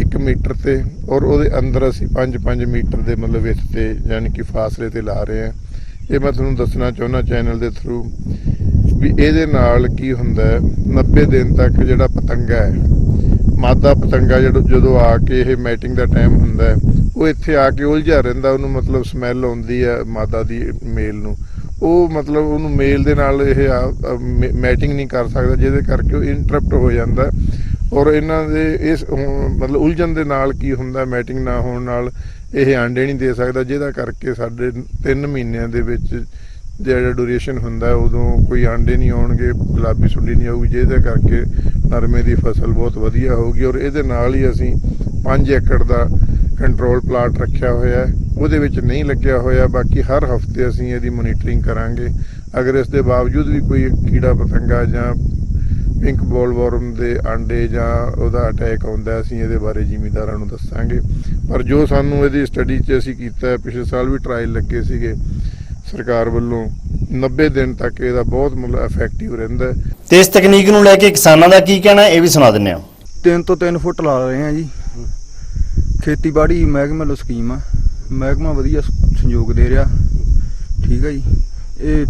1 ਮੀਟਰ ਤੇ ਔਰ ਉਹਦੇ ਅੰਦਰ ਅਸੀਂ 5-5 ਮੀਟਰ ਦੇ ਮਤਲਬ ਵਿੱਥ ਤੇ ਯਾਨੀ ਕਿ ਫਾਸਲੇ ਤੇ ਲਾ ਰਹੇ ਹਾਂ। ਇਹ ਮੈਂ ਤੁਹਾਨੂੰ ਦੱਸਣਾ ਚਾਹੁੰਦਾ ਚੈਨਲ ਦੇ ਥਰੂ ਵੀ ਇਹਦੇ ਨਾਲ ਕੀ ਹੁੰਦਾ ਹੈ। 90 ਦਿਨ ਤੱਕ ਜਿਹੜਾ ਪਤੰਗਾ ਹੈ, ਮਾਦਾ ਪਤੰਗਾ ਜਦੋਂ ਆ ਕੇ ਇਹ ਮੈਟਿੰਗ ਦਾ ਟਾਈਮ ਹੁੰਦਾ ਹੈ ਉਹ ਇੱਥੇ ਆ ਕੇ ਉਲਝਿਆ ਰਹਿੰਦਾ। ਉਹਨੂੰ ਮਤਲਬ ਸਮੈਲ ਆਉਂਦੀ ਹੈ ਮਾਦਾ ਦੀ ਮੇਲ ਨੂੰ, ਉਹ ਮਤਲਬ ਉਹਨੂੰ ਮੇਲ ਦੇ ਨਾਲ ਇਹ ਮੈਟਿੰਗ ਨਹੀਂ ਕਰ ਸਕਦਾ, ਜਿਹਦੇ ਕਰਕੇ ਉਹ ਇੰਟਰਪਟ ਹੋ ਜਾਂਦਾ। ਔਰ ਇਹਨਾਂ ਦੇ ਇਸ ਮਤਲਬ ਉਲਝਣ ਦੇ ਨਾਲ ਕੀ ਹੁੰਦਾ, ਮੈਟਿੰਗ ਨਾ ਹੋਣ ਨਾਲ ਇਹ ਆਂਡੇ ਨਹੀਂ ਦੇ ਸਕਦਾ, ਜਿਹਦਾ ਕਰਕੇ ਸਾਡੇ 3 ਮਹੀਨਿਆਂ ਦੇ ਵਿੱਚ ਜਿਹੜਾ ਡਿਊਰੇਸ਼ਨ ਹੁੰਦਾ ਉਦੋਂ ਕੋਈ ਆਂਡੇ ਨਹੀਂ ਆਉਣਗੇ, ਗੁਲਾਬੀ ਸੁੰਡੀ ਨਹੀਂ ਆਊਗੀ, ਜਿਹਦੇ ਕਰਕੇ ਨਰਮੇ ਦੀ ਫਸਲ ਬਹੁਤ ਵਧੀਆ ਹੋਊਗੀ। ਔਰ ਇਹਦੇ ਨਾਲ ਹੀ ਅਸੀਂ 5 ਏਕੜ ਦਾ ਕੰਟਰੋਲ ਪਲਾਟ ਰੱਖਿਆ ਹੋਇਆ, ਉਹਦੇ ਵਿੱਚ ਨਹੀਂ ਲੱਗਿਆ ਹੋਇਆ। ਬਾਕੀ ਹਰ ਹਫਤੇ ਅਸੀਂ ਇਹਦੀ ਮੋਨੀਟਰਿੰਗ ਕਰਾਂਗੇ। ਅਗਰ ਇਸ ਦੇ ਬਾਵਜੂਦ ਵੀ ਕੋਈ ਕੀੜਾ ਪਤੰਗਾ ਜਾਂ ਪਿੰਕ ਬੋਲਵਰਮ ਦੇ ਆਂਡੇ ਜਾਂ ਉਹਦਾ ਅਟੈਕ ਆਉਂਦਾ, ਅਸੀਂ ਇਹਦੇ ਬਾਰੇ ਜ਼ਿਮੀਂਦਾਰਾਂ ਨੂੰ ਦੱਸਾਂਗੇ। ਪਰ ਜੋ ਸਾਨੂੰ ਇਹਦੀ ਸਟੱਡੀ 'ਚ ਅਸੀਂ ਕੀਤਾ, ਪਿਛਲੇ ਸਾਲ ਵੀ ਟਰਾਇਲ ਲੱਗੇ ਸੀਗੇ ਸਰਕਾਰ ਵੱਲੋਂ, 90 ਦਿਨ ਤੱਕ ਇਹਦਾ ਬਹੁਤ ਮਤਲਬ ਇਫੈਕਟਿਵ ਰਹਿੰਦਾ। ਤੇ ਇਸ ਤਕਨੀਕ ਨੂੰ ਲੈ ਕੇ ਕਿਸਾਨਾਂ ਦਾ ਕੀ ਕਹਿਣਾ ਇਹ ਵੀ ਸੁਣਾ ਦਿੰਦੇ ਹਾਂ। 3 ਤੋਂ 3 ਫੁੱਟ ਲਾ ਰਹੇ ਹਾਂ ਜੀ। ਖੇਤੀਬਾੜੀ ਮਹਿਕਮੇ ਵੱਲੋਂ ਸਕੀਮ ਆ, ਮਹਿਕਮਾ ਵਧੀਆ ਸਹਿਯੋਗ ਦੇ ਰਿਹਾ। ਠੀਕ ਹੈ ਜੀ। ਇਹ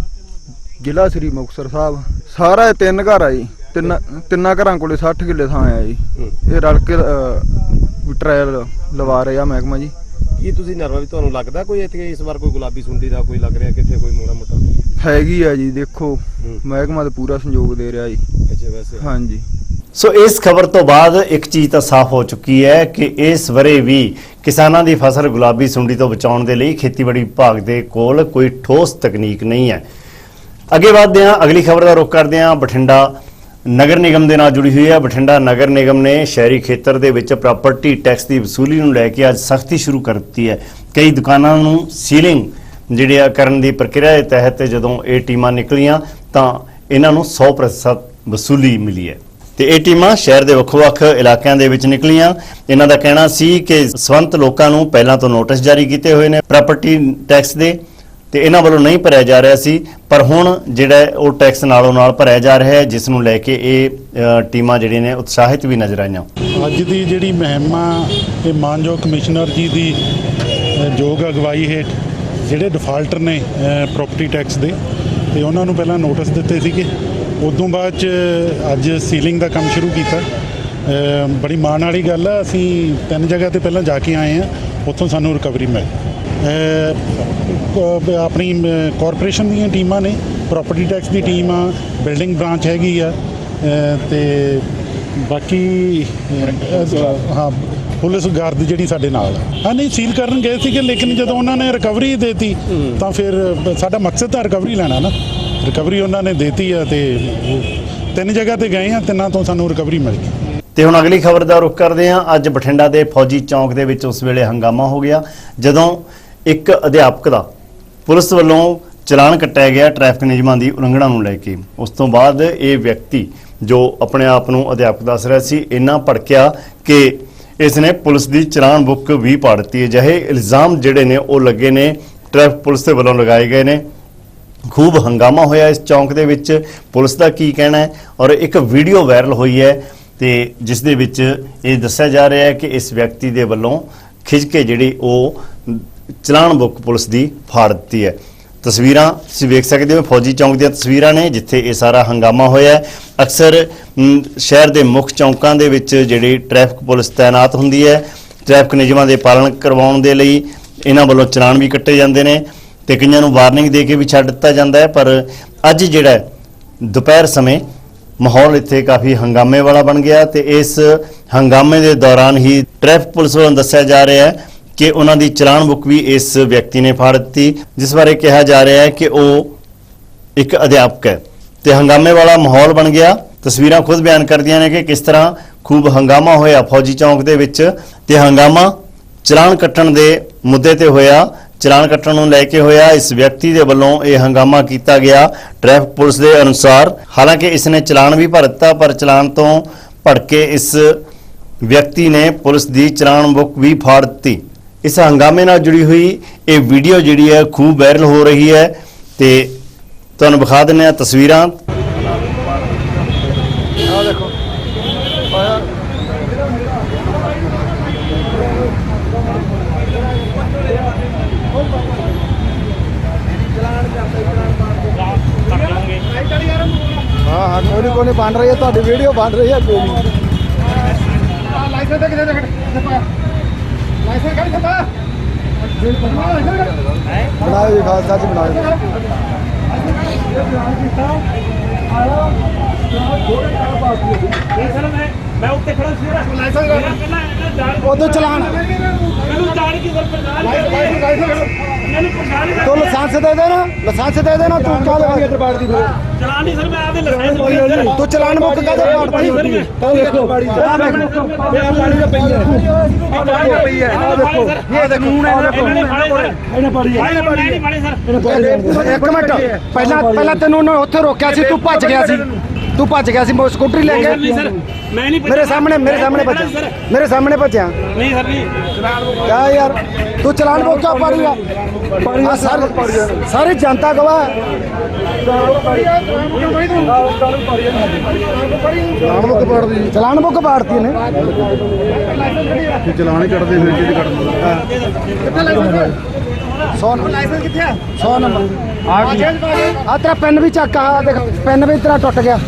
ਜ਼ਿਲ੍ਹਾ ਸ੍ਰੀ ਮੁਕਤਸਰ ਸਾਹਿਬ ਸਾਰਾ 3 ਘਰ ਆ ਜੀ। ਤਿੰਨਾਂ ਘਰਾਂ ਕੋਲੇ 60 ਕਿੱਲੇ ਥਾਂ ਆ ਜੀ। ਇਹ ਰਲ ਕੇ ਟਰਾਇਲ ਲਵਾ ਰਿਹਾ ਮਹਿਕਮਾ ਜੀ। ਕੀ ਤੁਸੀਂ ਨਰਮਾ ਵੀ ਤੁਹਾਨੂੰ ਲੱਗਦਾ ਕੋਈ ਇੱਥੇ ਇਸ ਵਾਰ ਕੋਈ ਗੁਲਾਬੀ ਸੁੰਡੀ ਦਾ ਕੋਈ ਲੱਗ ਰਿਹਾ ਕਿੱਥੇ ਕੋਈ ਮੋੜਾ ਮੋਟਾ ਹੈਗੀ ਆ ਜੀ? ਦੇਖੋ ਮਹਿਕਮਾ ਤਾਂ ਪੂਰਾ ਸਹਿਯੋਗ ਦੇ ਰਿਹਾ ਜੀ। ਅੱਛਾ ਵੈਸੇ ਹਾਂਜੀ। ਸੋ ਇਸ ਖਬਰ ਤੋਂ ਬਾਅਦ ਇੱਕ ਚੀਜ਼ ਤਾਂ ਸਾਫ਼ ਹੋ ਚੁੱਕੀ ਹੈ ਕਿ ਇਸ ਵਰੇ ਵੀ ਕਿਸਾਨਾਂ ਦੀ ਫਸਲ ਗੁਲਾਬੀ ਸੁੰਡੀ ਤੋਂ ਬਚਾਉਣ ਦੇ ਲਈ ਖੇਤੀਬਾੜੀ ਵਿਭਾਗ ਦੇ ਕੋਲ ਕੋਈ ਠੋਸ ਤਕਨੀਕ ਨਹੀਂ ਹੈ। ਅੱਗੇ ਵਧਦੇ ਹਾਂ, ਅਗਲੀ ਖਬਰ ਦਾ ਰੁਖ ਕਰਦੇ ਹਾਂ। ਬਠਿੰਡਾ ਨਗਰ ਨਿਗਮ ਦੇ ਨਾਲ ਜੁੜੀ ਹੋਈ ਹੈ। ਬਠਿੰਡਾ ਨਗਰ ਨਿਗਮ ਨੇ ਸ਼ਹਿਰੀ ਖੇਤਰ ਦੇ ਵਿੱਚ ਪ੍ਰਾਪਰਟੀ ਟੈਕਸ ਦੀ ਵਸੂਲੀ ਨੂੰ ਲੈ ਕੇ ਅੱਜ ਸਖਤੀ ਸ਼ੁਰੂ ਕਰ ਦਿੱਤੀ ਹੈ। ਕਈ ਦੁਕਾਨਾਂ ਨੂੰ ਸੀਲਿੰਗ ਜਿਹੜੀ ਆ ਕਰਨ ਦੀ ਪ੍ਰਕਿਰਿਆ ਦੇ ਤਹਿਤ ਜਦੋਂ ਇਹ ਟੀਮਾਂ ਨਿਕਲੀਆਂ ਤਾਂ ਇਹਨਾਂ ਨੂੰ 100% ਵਸੂਲੀ ਮਿਲੀ ਹੈ। ਤੇ ਇਹ ਟੀਮਾਂ ਸ਼ਹਿਰ ਦੇ ਵੱਖ-ਵੱਖ ਇਲਾਕਿਆਂ ਦੇ ਵਿੱਚ ਨਿਕਲੀਆਂ। ਇਹਨਾਂ ਦਾ ਕਹਿਣਾ ਸੀ ਕਿ ਸਬੰਧਤ ਲੋਕਾਂ ਨੂੰ ਪਹਿਲਾਂ ਤੋਂ ਨੋਟਿਸ ਜਾਰੀ ਕੀਤੇ ਹੋਏ ਨੇ ਪ੍ਰਾਪਰਟੀ ਟੈਕਸ ਦੇ, ਤੇ ਇਹਨਾਂ ਵੱਲੋਂ ਨਹੀਂ ਭਰਿਆ ਜਾ ਰਿਹਾ ਸੀ, ਪਰ ਹੁਣ ਜਿਹੜਾ ਉਹ ਟੈਕਸ ਨਾਲੋਂ ਨਾਲ ਭਰਿਆ ਜਾ ਰਿਹਾ ਹੈ, ਜਿਸ ਨੂੰ ਲੈ ਕੇ ਇਹ ਟੀਮਾਂ ਜਿਹੜੀਆਂ ਨੇ ਉਤਸ਼ਾਹਿਤ ਵੀ ਨਜ਼ਰ ਆਈਆਂ। ਅੱਜ ਦੀ ਜਿਹੜੀ ਮੁਹਿੰਮ ਆ ਇਹ ਮਾਨਯੋਗ ਕਮਿਸ਼ਨਰ ਜੀ ਦੀ ਯੋਗ ਅਗਵਾਈ ਹੇਠ ਜਿਹੜੇ ਡਿਫਾਲਟਰ ਨੇ ਪ੍ਰਾਪਰਟੀ ਟੈਕਸ ਦੇ, ਤੇ ਉਹਨਾਂ ਨੂੰ ਪਹਿਲਾਂ ਨੋਟਿਸ ਦਿੱਤੇ ਸੀਗੇ। ਉਦੋਂ ਬਾਅਦ 'ਚ ਅੱਜ ਸੀਲਿੰਗ ਦਾ ਕੰਮ ਸ਼ੁਰੂ ਕੀਤਾ। ਬੜੀ ਮਾਣ ਵਾਲੀ ਗੱਲ ਆ, ਅਸੀਂ 3 ਜਗ੍ਹਾ ਤੇ ਪਹਿਲਾਂ ਜਾ ਕੇ ਆਏ ਹਾਂ, ਉੱਥੋਂ ਸਾਨੂੰ ਰਿਕਵਰੀ ਮਿਲੀ। ਆਪਣੀ ਕਾਰਪੋਰੇਸ਼ਨ ਦੀਆਂ ਟੀਮਾਂ ਨੇ, ਪ੍ਰਾਪਰਟੀ ਟੈਕਸ ਦੀ ਟੀਮ ਆ, ਬਿਲਡਿੰਗ ਬ੍ਰਾਂਚ ਹੈਗੀ ਆ, ਤੇ ਬਾਕੀ ਹਾਂ ਪੁਲਿਸ ਗਾਰਡ ਜਿਹੜੀ ਸਾਡੇ ਨਾਲ ਆ। ਨਹੀਂ ਸੀਲ ਕਰਨ ਗਏ ਸੀਗੇ, ਲੇਕਿਨ ਜਦੋਂ ਉਹਨਾਂ ਨੇ ਰਿਕਵਰੀ ਦੇਤੀ ਤਾਂ ਫਿਰ ਸਾਡਾ ਮਕਸਦ ਤਾਂ ਰਿਕਵਰੀ ਲੈਣਾ ਨਾ। ਰਿਕਵਰੀ ਉਹਨਾਂ ਨੇ ਦੇਤੀ ਆ ਤੇ 3 ਜਗ੍ਹਾ ਤੇ ਗਏ ਆ, 3 ਤੋਂ ਸਾਨੂੰ ਰਿਕਵਰੀ ਮਿਲ ਗਈ। ਤੇ ਹੁਣ ਅਗਲੀ ਖਬਰ ਦਾ ਰੁਖ ਕਰਦੇ ਹਾਂ। ਅੱਜ ਬਠਿੰਡਾ ਦੇ ਫੌਜੀ ਚੌਂਕ ਦੇ ਵਿੱਚ ਉਸ ਵੇਲੇ ਹੰਗਾਮਾ ਹੋ ਗਿਆ ਜਦੋਂ ਇੱਕ ਅਧਿਆਪਕ ਦਾ ਪੁਲਿਸ ਵੱਲੋਂ ਚਲਾਨ ਕੱਟਿਆ ਗਿਆ ਟ੍ਰੈਫਿਕ ਨਿਯਮਾਂ ਦੀ ਉਲੰਘਣਾ ਨੂੰ ਲੈ ਕੇ। ਉਸ ਤੋਂ ਬਾਅਦ ਇਹ ਵਿਅਕਤੀ ਜੋ ਆਪਣੇ ਆਪ ਨੂੰ ਅਧਿਆਪਕ ਦੱਸ ਰਿਹਾ ਸੀ, ਇੰਨਾ ਭੜਕਿਆ ਕਿ ਇਸ ਨੇ ਪੁਲਿਸ ਦੀ ਚਲਾਨ ਬੁੱਕ ਵੀ ਪਾੜ ਦਿੱਤੀ। ਅਜਿਹੇ ਇਲਜ਼ਾਮ ਜਿਹੜੇ ਨੇ ਉਹ ਲੱਗੇ ਨੇ, ਟ੍ਰੈਫਿਕ ਪੁਲਿਸ ਦੇ ਵੱਲੋਂ ਲਗਾਏ ਗਏ ਨੇ। खूब हंगामा होया इस चौंक दे विच, पुलिस का की कहना है, और एक वीडियो वायरल हुई है तो जिस दे विच ये दस्सिया जा रहा है कि इस व्यक्ति दे वल्लों खिंच के जिहड़ी वो चलान बुक पुलिस की फाड़ दी है। तस्वीरां तुसीं वेख सकदे हो, फौजी चौंक दी तस्वीरां ने जिथे ये सारा हंगामा होया। अक्सर शहर के मुख चौंकां दे विच जिहड़ी ट्रैफिक पुलिस तैनात हुंदी है, ट्रैफिक नियमां दे पालन करवाउण दे लई इन्हां वल्लों चलान भी कट्टे जांदे ने ते कईयां नूं वार्निंग दे के भी छड्ड दित्ता जांदा है। पर अज जिहड़ा दोपहर समय माहौल इत्थे काफ़ी हंगामे वाला बन गया ते इस हंगामे के दौरान ही ट्रैफिक पुलिस वालों दस्सिया जा रहा है कि उन्हां दी चलान बुक भी इस व्यक्ति ने फाड़ दी, जिस बारे कहा जा रहा है कि वो एक अध्यापक है। तो हंगामे वाला माहौल बन गया। तस्वीरां खुद बयान करदियां ने कि किस तरह खूब हंगामा होया फौजी चौंक दे विच ते हंगामा चलान कट्टण दे मुद्दे ते होया। चलान कट्टण नूं लैके होया, इस व्यक्ति दे वल्लों यह हंगामा किया गया ट्रैफिक पुलिस के अनुसार। हालांकि इसने चलान भी भर दिता, पर चलान तो भड़के इस व्यक्ति ने पुलिस की चलान बुक भी फाड़ दी। इस हंगामे नाल जुड़ी हुई ये वीडियो जिहड़ी है खूब वायरल हो रही है ते तुहानूं विखा दिंदे हां तस्वीरां। हाँ कोई नहीं बन रही है, तो वीडियो बन रही है। कोई नहीं बनाओ जी, खालसा जी बनाओ। तो चलान तो लाइसेंस दे देना, लाइसेंस दे देना। तू क्या चलान नहीं सर, मैं आधे लाइसेंस तू चलान बुक का दे पाड़ दी। तो देखो गाड़ी ये कानून है। एक मिनट पहला तेन उत्थे रोकया सी, तू भज गया सी, तू भज गया सी स्कूटरी लेके। मेरे सामने भजा, मेरे सामने भजा। नहीं सर नहीं क्या यार, तू चलान बुक क्या पाड़ूगा? सारी जनता गवाह चलान बुक पाड़ती ने, चलान ही कटते 100 नंबर आ तेरा पेन भी चक, देख पेन भी तेरा टुट गया।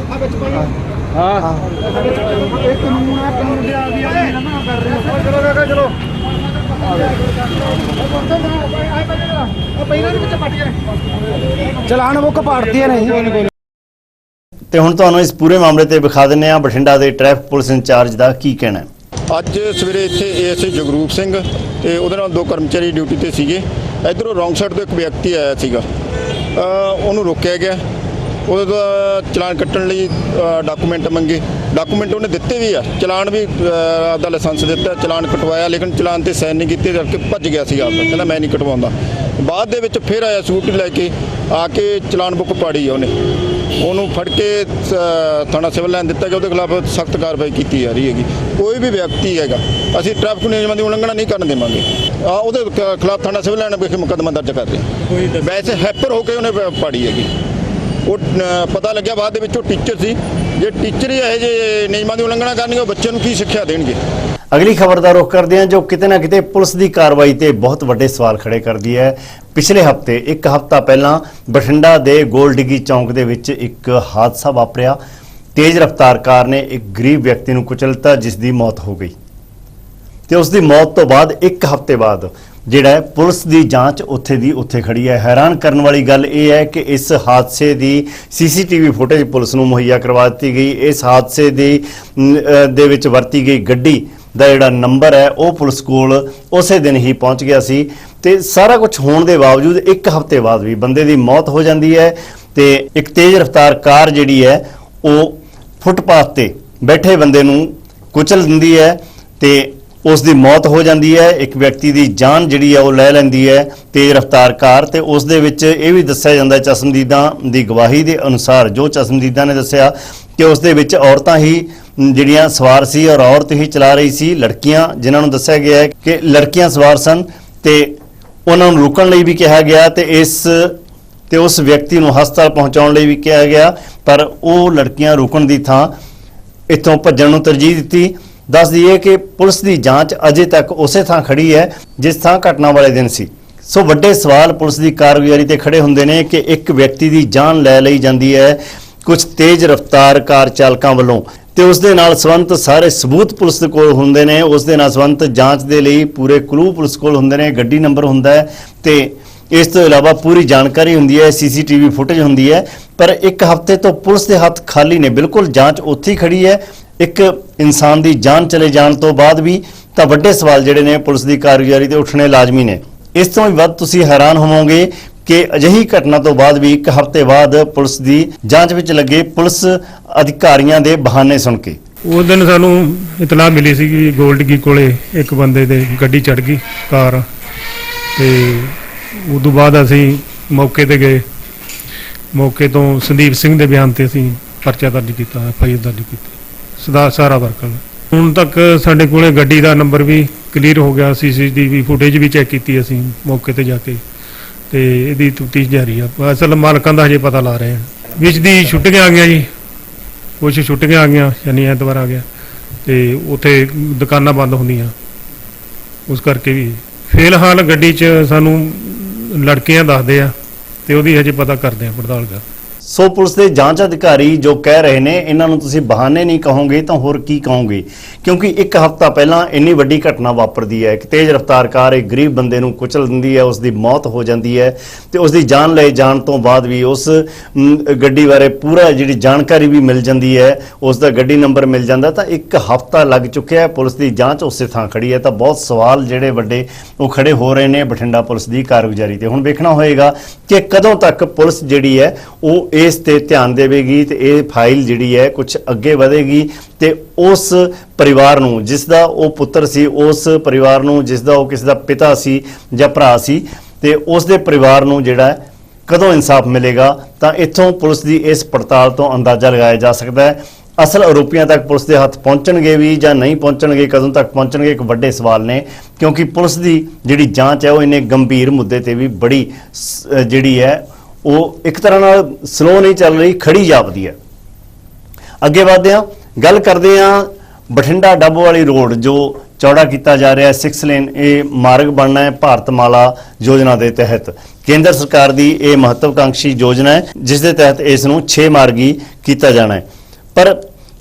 चलो चलान बुक पाड़ती है नहीं। ਤੇ ਹੁਣ ਤੁਹਾਨੂੰ ਇਸ ਪੂਰੇ ਮਾਮਲੇ ਤੇ ਵਿਖਾ ਦਿੰਨੇ ਆ ਬਠਿੰਡਾ ਦੇ ਟ੍ਰੈਫਿਕ ਪੁਲਿਸ ਇੰਚਾਰਜ ਦਾ ਕੀ ਕਹਿਣਾ ਹੈ। ਅੱਜ ਸਵੇਰੇ ਇੱਥੇ ਏਐਸਆਈ ਜਗਰੂਪ ਸਿੰਘ ਤੇ ਉਹਦੇ ਨਾਲ 2 ਕਰਮਚਾਰੀ ਡਿਊਟੀ ਤੇ ਸੀਗੇ। ਇਧਰੋਂ ਰੌਂਗ ਸਾਈਡ ਤੋਂ ਇੱਕ ਵਿਅਕਤੀ ਆਇਆ ਸੀਗਾ, ਉਹਨੂੰ ਰੋਕਿਆ ਗਿਆ। ਉਹਦੇ ਦਾ ਚਲਾਨ ਕੱਟਣ ਲਈ ਡਾਕੂਮੈਂਟ ਮੰਗੇ, ਡਾਕੂਮੈਂਟ ਉਹਨੇ ਦਿੱਤੇ ਵੀ ਆ, ਚਲਾਨ ਵੀ ਆਪਦਾ ਲਾਇਸੈਂਸ ਦਿੱਤਾ, ਚਲਾਨ ਕਟਵਾਇਆ, ਲੇਕਿਨ ਚਲਾਨ ਤੇ ਸਾਈਨ ਨਹੀਂ ਕੀਤੇ ਕਰਕੇ ਭੱਜ ਗਿਆ ਸੀਗਾ ਆਪਦਾ, ਕਹਿੰਦਾ ਮੈਂ ਨਹੀਂ ਕਟਵਾਉਂਦਾ। ਬਾਅਦ ਦੇ ਵਿੱਚ ਫਿਰ ਆਇਆ ਸਕੂਟੀ ਲੈ ਕੇ ਆ ਕੇ ਚਲਾਨ ਬੁੱਕ ਪਾੜੀ ਆ ਉਹਨੇ, ਉਹਨੂੰ ਫੜ ਕੇ ਥਾਣਾ ਸਿਵਲ ਲਾਈਨ ਦਿੱਤਾ ਗਿਆ, ਉਹਦੇ ਖਿਲਾਫ ਸਖਤ ਕਾਰਵਾਈ ਕੀਤੀ ਜਾ ਰਹੀ ਹੈਗੀ। ਕੋਈ ਵੀ ਵਿਅਕਤੀ ਹੈਗਾ ਅਸੀਂ ਟ੍ਰੈਫਿਕ ਨਿਯਮਾਂ ਦੀ ਉਲੰਘਣਾ ਨਹੀਂ ਕਰਨ ਦੇਵਾਂਗੇ। ਉਹਦੇ ਖਿਲਾਫ ਥਾਣਾ ਸਿਵਲ ਲਾਈਨ ਵਿਖੇ ਮੁਕੱਦਮਾ ਦਰਜ ਕਰ ਰਹੇ। ਵੈਸੇ ਹੈਪਰ ਹੋ ਕੇ ਉਹਨੇ ਪਾੜੀ ਹੈਗੀ, ਉਹ ਪਤਾ ਲੱਗਿਆ ਬਾਅਦ ਦੇ ਵਿੱਚ ਉਹ ਟੀਚਰ ਸੀ। ਜੇ ਟੀਚਰ ਹੀ ਇਹੋ ਜਿਹੇ ਨਿਯਮਾਂ ਦੀ ਉਲੰਘਣਾ ਕਰਨਗੇ, ਉਹ ਬੱਚਿਆਂ ਨੂੰ ਕੀ ਸਿੱਖਿਆ ਦੇਣਗੇ। ਅਗਲੀ ਖਬਰ ਦਾ ਰੁਖ ਕਰਦੇ ਹਾਂ, ਜੋ ਕਿਤੇ ਨਾ ਕਿਤੇ ਪੁਲਿਸ ਦੀ ਕਾਰਵਾਈ ਤੇ ਬਹੁਤ ਵੱਡੇ ਸਵਾਲ ਖੜੇ ਕਰਦੀ ਹੈ। ਪਿਛਲੇ ਹਫਤੇ ਇੱਕ ਹਫਤਾ ਪਹਿਲਾਂ ਬਠਿੰਡਾ ਦੇ ਗੋਲ ਡਿੱਗੀ ਚੌਂਕ ਦੇ ਵਿੱਚ ਇੱਕ ਹਾਦਸਾ ਵਾਪਰਿਆ। ਤੇਜ਼ ਰਫ਼ਤਾਰ ਕਾਰ ਨੇ ਇੱਕ ਗਰੀਬ ਵਿਅਕਤੀ ਨੂੰ ਕੁਚਲਤਾ, ਜਿਸ ਦੀ ਮੌਤ ਹੋ ਗਈ ਤੇ ਉਸ ਦੀ ਮੌਤ ਤੋਂ ਬਾਅਦ ਇੱਕ ਹਫਤੇ ਬਾਅਦ ਜਿਹੜਾ ਪੁਲਿਸ ਦੀ ਜਾਂਚ ਉੱਥੇ ਦੀ ਉੱਥੇ ਖੜੀ ਹੈ। ਹੈਰਾਨ ਕਰਨ ਵਾਲੀ ਗੱਲ ਇਹ ਹੈ ਕਿ ਇਸ ਹਾਦਸੇ ਦੀ ਸੀਸੀਟੀਵੀ ਫੁਟੇਜ ਪੁਲਿਸ ਨੂੰ ਮੁਹੱਈਆ ਕਰਵਾ ਦਿੱਤੀ ਗਈ। ਇਸ ਹਾਦਸੇ ਦੇ ਵਿੱਚ ਵਰਤੀ ਗਈ ਗੱਡੀ ਦਾ ਜਿਹੜਾ ਨੰਬਰ ਹੈ ਉਹ ਪੁਲਿਸ ਕੋਲ ਉਸੇ ਦਿਨ ਹੀ ਪਹੁੰਚ ਗਿਆ ਸੀ। ਤੇ ਸਾਰਾ ਕੁਝ ਹੋਣ ਦੇ ਬਾਵਜੂਦ ਇੱਕ ਹਫ਼ਤੇ ਬਾਅਦ ਵੀ ਬੰਦੇ ਦੀ ਮੌਤ ਹੋ ਜਾਂਦੀ ਹੈ ਤੇ ਇੱਕ ਤੇਜ਼ ਰਫ਼ਤਾਰ ਕਾਰ ਜਿਹੜੀ ਹੈ ਉਹ ਫੁੱਟਪਾਥ ਤੇ ਬੈਠੇ ਬੰਦੇ ਨੂੰ ਕੁਚਲ ਦਿੰਦੀ ਹੈ ਤੇ ਉਸ ਦੀ ਮੌਤ ਹੋ ਜਾਂਦੀ ਹੈ। ਇੱਕ ਵਿਅਕਤੀ ਦੀ ਜਾਨ ਜਿਹੜੀ ਹੈ ਉਹ ਲੈ ਲੈਂਦੀ ਹੈ ਤੇਜ਼ ਰਫ਼ਤਾਰ ਕਾਰ। ਤੇ ਉਸ ਦੇ ਵਿੱਚ ਇਹ ਵੀ ਦੱਸਿਆ ਜਾਂਦਾ ਚਸ਼ਮਦੀਦਾਂ ਦੀ ਗਵਾਹੀ ਦੇ ਅਨੁਸਾਰ, ਜੋ ਚਸ਼ਮਦੀਦਾਂ ਨੇ ਦੱਸਿਆ ਕਿ ਉਸ ਦੇ ਵਿੱਚ ਔਰਤਾਂ ਹੀ ਜਿਹੜੀਆਂ ਸਵਾਰ ਸੀ ਔਰ ਔਰਤ ਹੀ ਚਲਾ ਰਹੀ ਸੀ। ਲੜਕੀਆਂ ਜਿਨ੍ਹਾਂ ਨੂੰ ਦੱਸਿਆ ਗਿਆ ਹੈ ਕਿ ਲੜਕੀਆਂ ਸਵਾਰ ਸਨ ਤੇ ਉਹਨਾਂ ਨੂੰ ਰੁਕਣ ਲਈ ਵੀ ਕਿਹਾ ਗਿਆ ਤੇ ਉਸ ਵਿਅਕਤੀ ਨੂੰ ਹਸਪਤਾਲ ਪਹੁੰਚਾਉਣ ਲਈ ਵੀ ਕਿਹਾ ਗਿਆ, ਪਰ ਉਹ ਲੜਕੀਆਂ ਰੁਕਣ ਦੀ ਥਾਂ ਇੱਥੋਂ ਭੱਜਣ ਨੂੰ ਤਰਜੀਹ ਦਿੱਤੀ। ਦੱਸ ਦਈਏ ਕਿ ਪੁਲਿਸ ਦੀ ਜਾਂਚ ਅਜੇ ਤੱਕ ਉਸੇ ਥਾਂ ਖੜੀ ਹੈ ਜਿਸ ਥਾਂ ਘਟਨਾ ਵਾਲੇ ਦਿਨ ਸੀ। ਸੋ ਵੱਡੇ ਸਵਾਲ ਪੁਲਿਸ ਦੀ ਕਾਰਗੁਜ਼ਾਰੀ ਤੇ ਖੜੇ ਹੁੰਦੇ ਨੇ ਕਿ ਇੱਕ ਵਿਅਕਤੀ ਦੀ ਜਾਨ ਲੈ ਲਈ ਜਾਂਦੀ ਹੈ ਕੁਝ ਤੇਜ਼ ਰਫ਼ਤਾਰ ਕਾਰ ਚਾਲਕਾਂ ਵੱਲੋਂ, ਤੇ ਉਸ ਦੇ ਨਾਲ ਸੰਬੰਧਿਤ ਸਾਰੇ ਸਬੂਤ ਪੁਲਿਸ ਦੇ ਕੋਲ ਹੁੰਦੇ ਨੇ। ਉਸ ਦੇ ਨਾਲ ਸੰਬੰਧਿਤ ਜਾਂਚ ਦੇ ਲਈ ਪੂਰੇ ਕਲੂ ਪੁਲਿਸ ਕੋਲ ਹੁੰਦੇ ਨੇ, ਗੱਡੀ ਨੰਬਰ ਹੁੰਦਾ ਹੈ ਤੇ ਇਸ ਤੋਂ ਇਲਾਵਾ ਪੂਰੀ ਜਾਣਕਾਰੀ ਹੁੰਦੀ ਹੈ, ਸੀਸੀਟੀਵੀ ਫੁਟੇਜ ਹੁੰਦੀ ਹੈ। ਪਰ ਇੱਕ ਹਫ਼ਤੇ ਤੋਂ ਪੁਲਿਸ ਦੇ ਹੱਥ ਖਾਲੀ ਨੇ, ਬਿਲਕੁਲ ਜਾਂਚ ਉੱਥੇ ਹੀ ਖੜੀ ਹੈ। ਇੱਕ ਇਨਸਾਨ ਦੀ ਜਾਨ ਚਲੇ ਜਾਣ ਤੋਂ ਬਾਅਦ ਵੀ ਤਾਂ ਵੱਡੇ ਸਵਾਲ ਜਿਹੜੇ ਨੇ ਪੁਲਿਸ ਦੀ ਕਾਰਗੁਜ਼ਾਰੀ ਤੇ ਉੱਠਣੇ ਲਾਜ਼ਮੀ ਨੇ। ਇਸ ਤੋਂ ਵੀ ਵੱਧ ਤੁਸੀਂ ਹੈਰਾਨ ਹੋਵੋਗੇ ਕਿ ਅਜਿਹੀ ਘਟਨਾ ਤੋਂ ਬਾਅਦ ਵੀ ਇੱਕ ਹਫ਼ਤੇ ਬਾਅਦ ਪੁਲਿਸ ਦੀ ਜਾਂਚ ਵਿੱਚ ਲੱਗੇ ਪੁਲਿਸ ਅਧਿਕਾਰੀਆਂ ਦੇ ਬਹਾਨੇ ਸੁਣ ਕੇ। ਉਸ ਦਿਨ ਸਾਨੂੰ ਇਤਲਾਹ ਮਿਲੀ ਸੀ ਕਿ ਗੋਲਡਗੀ ਕੋਲੇ ਇੱਕ ਬੰਦੇ ਦੇ ਗੱਡੀ ਚੜ੍ਹ ਗਈ ਕਾਰ, ਤੇ ਉਦੋਂ ਬਾਅਦ ਅਸੀਂ ਮੌਕੇ ਤੇ ਗਏ। ਮੌਕੇ ਤੋਂ ਸੰਦੀਪ ਸਿੰਘ ਦੇ ਬਿਆਨ ਤੇ ਅਸੀਂ ਪਰਚਾ ਦਰਜ ਕੀਤਾ, FIR ਦਰਜ ਕੀਤੀ ਸਾਰਾ ਵਰਕਰ। ਹੁਣ ਤੱਕ ਸਾਡੇ ਕੋਲੇ ਗੱਡੀ ਦਾ ਨੰਬਰ ਵੀ ਕਲੀਅਰ ਹੋ ਗਿਆ, CCTV ਫੁਟੇਜ ਵੀ ਚੈੱਕ ਕੀਤੀ ਅਸੀਂ ਮੌਕੇ ਤੇ ਜਾ ਕੇ, ਤੇ ਇਹਦੀ ਤਫਤੀਸ਼ ਜਾਰੀ ਆ। ਅਸਲ ਮਾਲਕਾਂ ਦਾ ਹਜੇ ਪਤਾ ਲਾ ਰਹੇ ਹਾਂ। ਵਿੱਚ ਦੀ ਛੁੱਟੀਆਂ ਆ ਗਈਆਂ ਜੀ, ਕੁਛ ਛੁੱਟੀਆਂ ਆ ਗਈਆਂ, ਸ਼ਨੀ ਐਤਵਾਰ ਆ ਗਿਆ, ਤੇ ਉੱਥੇ ਦੁਕਾਨਾਂ ਬੰਦ ਹੁੰਦੀਆਂ, ਉਸ ਕਰਕੇ ਵੀ ਫਿਲਹਾਲ ਗੱਡੀ 'ਚ ਸਾਨੂੰ ਲੜਕੀਆਂ ਦੱਸਦੇ ਆ ਤੇ ਉਹਦੀ ਹਜੇ ਪਤਾ ਕਰਦੇ ਆ, ਪੜਤਾਲ ਕਰ। ਸੋ ਪੁਲਿਸ ਦੇ ਜਾਂਚ ਅਧਿਕਾਰੀ ਜੋ ਕਹਿ ਰਹੇ ਨੇ, ਇਹਨਾਂ ਨੂੰ ਤੁਸੀਂ ਬਹਾਨੇ ਨਹੀਂ ਕਹੋਗੇ ਤਾਂ ਹੋਰ ਕੀ ਕਹੋਗੇ? ਕਿਉਂਕਿ ਇੱਕ ਹਫ਼ਤਾ ਪਹਿਲਾਂ ਇੰਨੀ ਵੱਡੀ ਘਟਨਾ ਵਾਪਰਦੀ ਹੈ ਕਿ ਤੇਜ਼ ਰਫ਼ਤਾਰ ਕਾਰ ਇੱਕ ਗਰੀਬ ਬੰਦੇ ਨੂੰ ਕੁਚਲ ਦਿੰਦੀ ਹੈ, ਉਸ ਦੀ ਮੌਤ ਹੋ ਜਾਂਦੀ ਹੈ ਤੇ ਉਸ ਦੀ ਜਾਨ ਲਏ ਜਾਣ ਤੋਂ ਬਾਅਦ ਵੀ ਉਸ ਗੱਡੀ ਬਾਰੇ ਪੂਰਾ ਜਿਹੜੀ ਜਾਣਕਾਰੀ ਵੀ ਮਿਲ ਜਾਂਦੀ ਹੈ, ਉਸ ਦਾ ਗੱਡੀ ਨੰਬਰ ਮਿਲ ਜਾਂਦਾ। ਤਾਂ ਇੱਕ ਹਫ਼ਤਾ ਲੱਗ ਚੁੱਕਿਆ ਹੈ, ਪੁਲਿਸ ਦੀ ਜਾਂਚ ਉਸੇ ਥਾਂ ਖੜੀ ਹੈ। ਤਾਂ ਬਹੁਤ ਸਵਾਲ ਜਿਹੜੇ ਵੱਡੇ ਉਹ ਖੜੇ ਹੋ ਰਹੇ ਨੇ ਬਠਿੰਡਾ ਪੁਲਿਸ ਦੀ ਕਾਰਗੁਜ਼ਾਰੀ ਤੇ। ਹੁਣ ਵੇਖਣਾ ਹੋਏਗਾ ਕਿ ਕਦੋਂ ਤੱਕ ਪੁਲਿਸ ਜਿਹੜੀ ਹੈ ਉਹ ਇਸ ਤੇ ਧਿਆਨ ਦੇਵੇਗੀ ਤੇ ਇਹ ਫਾਈਲ ਜਿਹੜੀ ਹੈ ਕੁਝ ਅੱਗੇ ਵਧੇਗੀ ਤੇ ਉਸ ਪਰਿਵਾਰ ਨੂੰ ਜਿਸ ਦਾ ਉਹ ਪੁੱਤਰ ਸੀ, ਉਸ ਪਰਿਵਾਰ ਨੂੰ ਜਿਸ ਦਾ ਉਹ ਕਿਸੇ ਦਾ ਪਿਤਾ ਸੀ ਜਾਂ ਭਰਾ ਸੀ, ਤੇ ਉਸ ਦੇ ਪਰਿਵਾਰ ਨੂੰ ਜਿਹੜਾ ਕਦੋਂ ਇਨਸਾਫ ਮਿਲੇਗਾ ਤਾਂ ਇੱਥੋਂ ਪੁਲਿਸ ਦੀ ਇਸ ਪੜਤਾਲ ਤੋਂ ਅੰਦਾਜ਼ਾ ਲਗਾਇਆ ਜਾ ਸਕਦਾ ਹੈ। ਅਸਲ ਆਰੋਪੀਆਂ ਤੱਕ ਪੁਲਿਸ ਦੇ ਹੱਥ ਪਹੁੰਚਣਗੇ ਵੀ ਜਾਂ ਨਹੀਂ ਪਹੁੰਚਣਗੇ, ਕਦੋਂ ਤੱਕ ਪਹੁੰਚਣਗੇ, ਇੱਕ ਵੱਡੇ ਸਵਾਲ ਨੇ। ਕਿਉਂਕਿ ਪੁਲਿਸ ਦੀ ਜਿਹੜੀ ਜਾਂਚ ਹੈ ਉਹ ਇੰਨੇ ਗੰਭੀਰ ਮੁੱਦੇ ਤੇ ਵੀ ਬੜੀ ਜਿਹੜੀ ਹੈ ਉਹ ਇੱਕ ਤਰ੍ਹਾਂ ਨਾਲ ਸਲੋ ਨਹੀਂ ਚੱਲ ਰਹੀ, ਖੜੀ ਜਾਪਦੀ ਹੈ। ਅੱਗੇ ਵਧਦੇ ਹਾਂ, ਗੱਲ ਕਰਦੇ ਹਾਂ ਬਠਿੰਡਾ ਡੱਬਵਾਲੀ ਰੋਡ ਜੋ ਚੌੜਾ ਕੀਤਾ ਜਾ ਰਿਹਾ ਹੈ 6 ਲੇਨ, ਇਹ ਮਾਰਗ ਬਣਨਾ ਹੈ ਭਾਰਤਮਾਲਾ ਯੋਜਨਾ ਦੇ ਤਹਿਤ। ਕੇਂਦਰ ਸਰਕਾਰ ਦੀ ਇਹ ਮਹੱਤਵਕਾਂਖੀ ਯੋਜਨਾ ਹੈ ਜਿਸ ਦੇ ਤਹਿਤ ਇਸ ਨੂੰ 6 ਮਾਰਗੀ ਕੀਤਾ ਜਾਣਾ ਹੈ। ਪਰ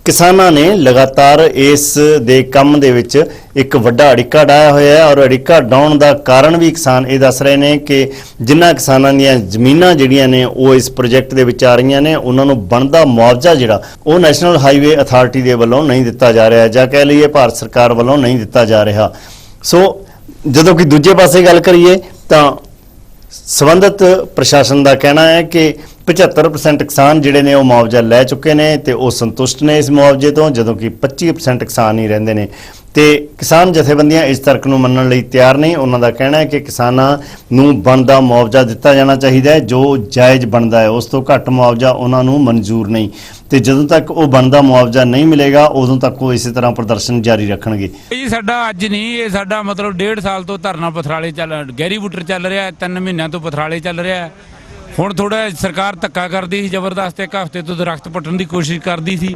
ਕਿਸਾਨਾਂ ਨੇ ਲਗਾਤਾਰ ਇਸ ਦੇ ਕੰਮ ਦੇ ਵਿੱਚ ਇੱਕ ਵੱਡਾ ਅੜਿੱਕਾ ਡਾਇਆ ਹੋਇਆ ਹੈ ਔਰ ਅੜਿੱਕਾ ਡਾਉਣ ਦਾ ਕਾਰਨ ਵੀ ਕਿਸਾਨ ਇਹ ਦੱਸ ਰਹੇ ਨੇ ਕਿ ਜਿਨ੍ਹਾਂ ਕਿਸਾਨਾਂ ਦੀਆਂ ਜ਼ਮੀਨਾਂ ਜਿਹੜੀਆਂ ਨੇ ਉਹ ਇਸ ਪ੍ਰੋਜੈਕਟ ਦੇ ਵਿੱਚ ਆ ਰਹੀਆਂ ਨੇ, ਉਹਨਾਂ ਨੂੰ ਬਣਦਾ ਮੁਆਵਜ਼ਾ ਜਿਹੜਾ ਉਹ ਨੈਸ਼ਨਲ ਹਾਈਵੇ ਅਥਾਰਟੀ ਦੇ ਵੱਲੋਂ ਨਹੀਂ ਦਿੱਤਾ ਜਾ ਰਿਹਾ ਜਾਂ ਕਹਿ ਲਈਏ ਭਾਰਤ ਸਰਕਾਰ ਵੱਲੋਂ ਨਹੀਂ ਦਿੱਤਾ ਜਾ ਰਿਹਾ। ਸੋ ਜਦੋਂ ਕਿ ਦੂਜੇ ਪਾਸੇ ਗੱਲ ਕਰੀਏ ਤਾਂ ਸੰਬੰਧਿਤ ਪ੍ਰਸ਼ਾਸਨ ਦਾ ਕਹਿਣਾ ਹੈ ਕਿ 75% ਕਿਸਾਨ ਜਿਹੜੇ ਨੇ ਉਹ ਮੁਆਵਜ਼ਾ ਲੈ ਚੁੱਕੇ ਨੇ ਤੇ ਉਹ ਸੰਤੁਸ਼ਟ ਨੇ ਇਸ ਮੁਆਵਜ਼ੇ ਤੋਂ, ਜਦੋਂ ਕਿ 25% ਕਿਸਾਨ ਹੀ ਰਹਿੰਦੇ ਨੇ। ਤੇ ਕਿਸਾਨ ਜਥੇਬੰਦੀਆਂ ਇਸ ਤਰਕ ਨੂੰ ਮੰਨਣ ਲਈ ਤਿਆਰ ਨਹੀਂ। ਉਹਨਾਂ ਦਾ ਕਹਿਣਾ ਹੈ ਕਿ ਕਿਸਾਨਾਂ ਨੂੰ ਬਣਦਾ ਮੁਆਵਜ਼ਾ ਦਿੱਤਾ ਜਾਣਾ ਚਾਹੀਦਾ ਹੈ, ਜੋ ਜਾਇਜ਼ ਬਣਦਾ ਹੈ, ਉਸ ਤੋਂ ਘੱਟ ਮੁਆਵਜ਼ਾ ਉਹਨਾਂ ਨੂੰ ਮਨਜ਼ੂਰ ਨਹੀਂ। ਤੇ ਜਦੋਂ ਤੱਕ ਉਹ ਬਣਦਾ ਮੁਆਵਜ਼ਾ ਨਹੀਂ ਮਿਲੇਗਾ ਉਦੋਂ ਤੱਕ ਉਹ ਇਸੇ ਤਰ੍ਹਾਂ ਪ੍ਰਦਰਸ਼ਨ ਜਾਰੀ ਰੱਖਣਗੇ। ਜੀ ਸਾਡਾ ਅੱਜ ਨਹੀਂ, ਇਹ ਸਾਡਾ ਮਤਲਬ 1.5 ਸਾਲ ਤੋਂ ਧਰਨਾ ਪਥਰਾਲੇ ਗੈਰੀ ਬੂਟਰ ਚੱਲ ਰਿਹਾ, 3 ਮਹੀਨਿਆਂ ਤੋਂ ਪਥਰਾਲੇ ਚੱਲ ਰਿਹਾ। ਹੁਣ ਥੋੜਾ ਸਰਕਾਰ ਧੱਕਾ ਕਰਦੀ ਸੀ ਜ਼ਬਰਦਸਤ, 1 ਹਫ਼ਤੇ ਤੋਂ ਦਰਖਤ ਪੱਟਣ ਦੀ ਕੋਸ਼ਿਸ਼ ਕਰਦੀ ਸੀ।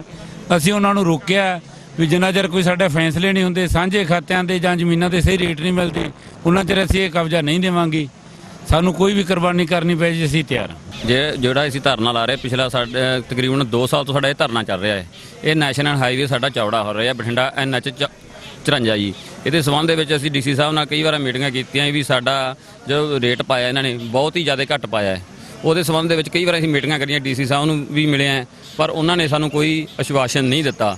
ਅਸੀਂ ਉਹਨਾਂ ਨੂੰ ਰੋਕਿਆ ਵੀ ਜਿੰਨਾ ਚਿਰ ਕੋਈ ਸਾਡੇ ਫੈਸਲੇ ਨਹੀਂ ਹੁੰਦੇ, ਸਾਂਝੇ ਖਾਤਿਆਂ ਦੇ ਜਾਂ ਜ਼ਮੀਨਾਂ ਦੇ ਸਹੀ ਰੇਟ ਨਹੀਂ ਮਿਲਦੇ, ਉਹਨਾਂ ਚਿਰ ਅਸੀਂ ਇਹ ਕਬਜ਼ਾ ਨਹੀਂ ਦੇਵਾਂਗੇ। ਸਾਨੂੰ ਕੋਈ ਵੀ ਕੁਰਬਾਨੀ ਕਰਨੀ ਪਏ ਜੀ ਅਸੀਂ ਤਿਆਰ ਹਾਂ। ਜਿਹੜਾ ਅਸੀਂ ਧਰਨਾ ਲਾ ਰਹੇ ਪਿਛਲਾ ਸਾਡੇ ਤਕਰੀਬਨ 2 ਸਾਲ ਤੋਂ ਸਾਡਾ ਇਹ ਧਰਨਾ ਚੱਲ ਰਿਹਾ ਹੈ। ਇਹ ਨੈਸ਼ਨਲ ਹਾਈਵੇ ਸਾਡਾ ਚੌੜਾ ਹੋ ਰਿਹਾ ਬਠਿੰਡਾ NH 54 ਜੀ। ਇਹਦੇ ਸੰਬੰਧ ਦੇ ਵਿੱਚ ਅਸੀਂ DC ਸਾਹਿਬ ਨਾਲ ਕਈ ਵਾਰ ਮੀਟਿੰਗਾਂ ਕੀਤੀਆਂ ਵੀ ਸਾਡਾ ਜੋ ਰੇਟ ਪਾਇਆ ਇਹਨਾਂ ਨੇ ਬਹੁਤ ਹੀ ਜ਼ਿਆਦਾ ਘੱਟ ਪਾਇਆ ਹੈ। ਉਹਦੇ ਸੰਬੰਧ ਦੇ ਵਿੱਚ ਕਈ ਵਾਰ ਅਸੀਂ ਮੀਟਿੰਗਾਂ ਕਰੀਆਂ, DC ਸਾਹਿਬ ਨੂੰ ਵੀ ਮਿਲੇ ਆ, ਪਰ ਉਹਨਾਂ ਨੇ ਸਾਨੂੰ ਕੋਈ ਆਸ਼ਵਾਸਨ ਨਹੀਂ ਦਿੱਤਾ।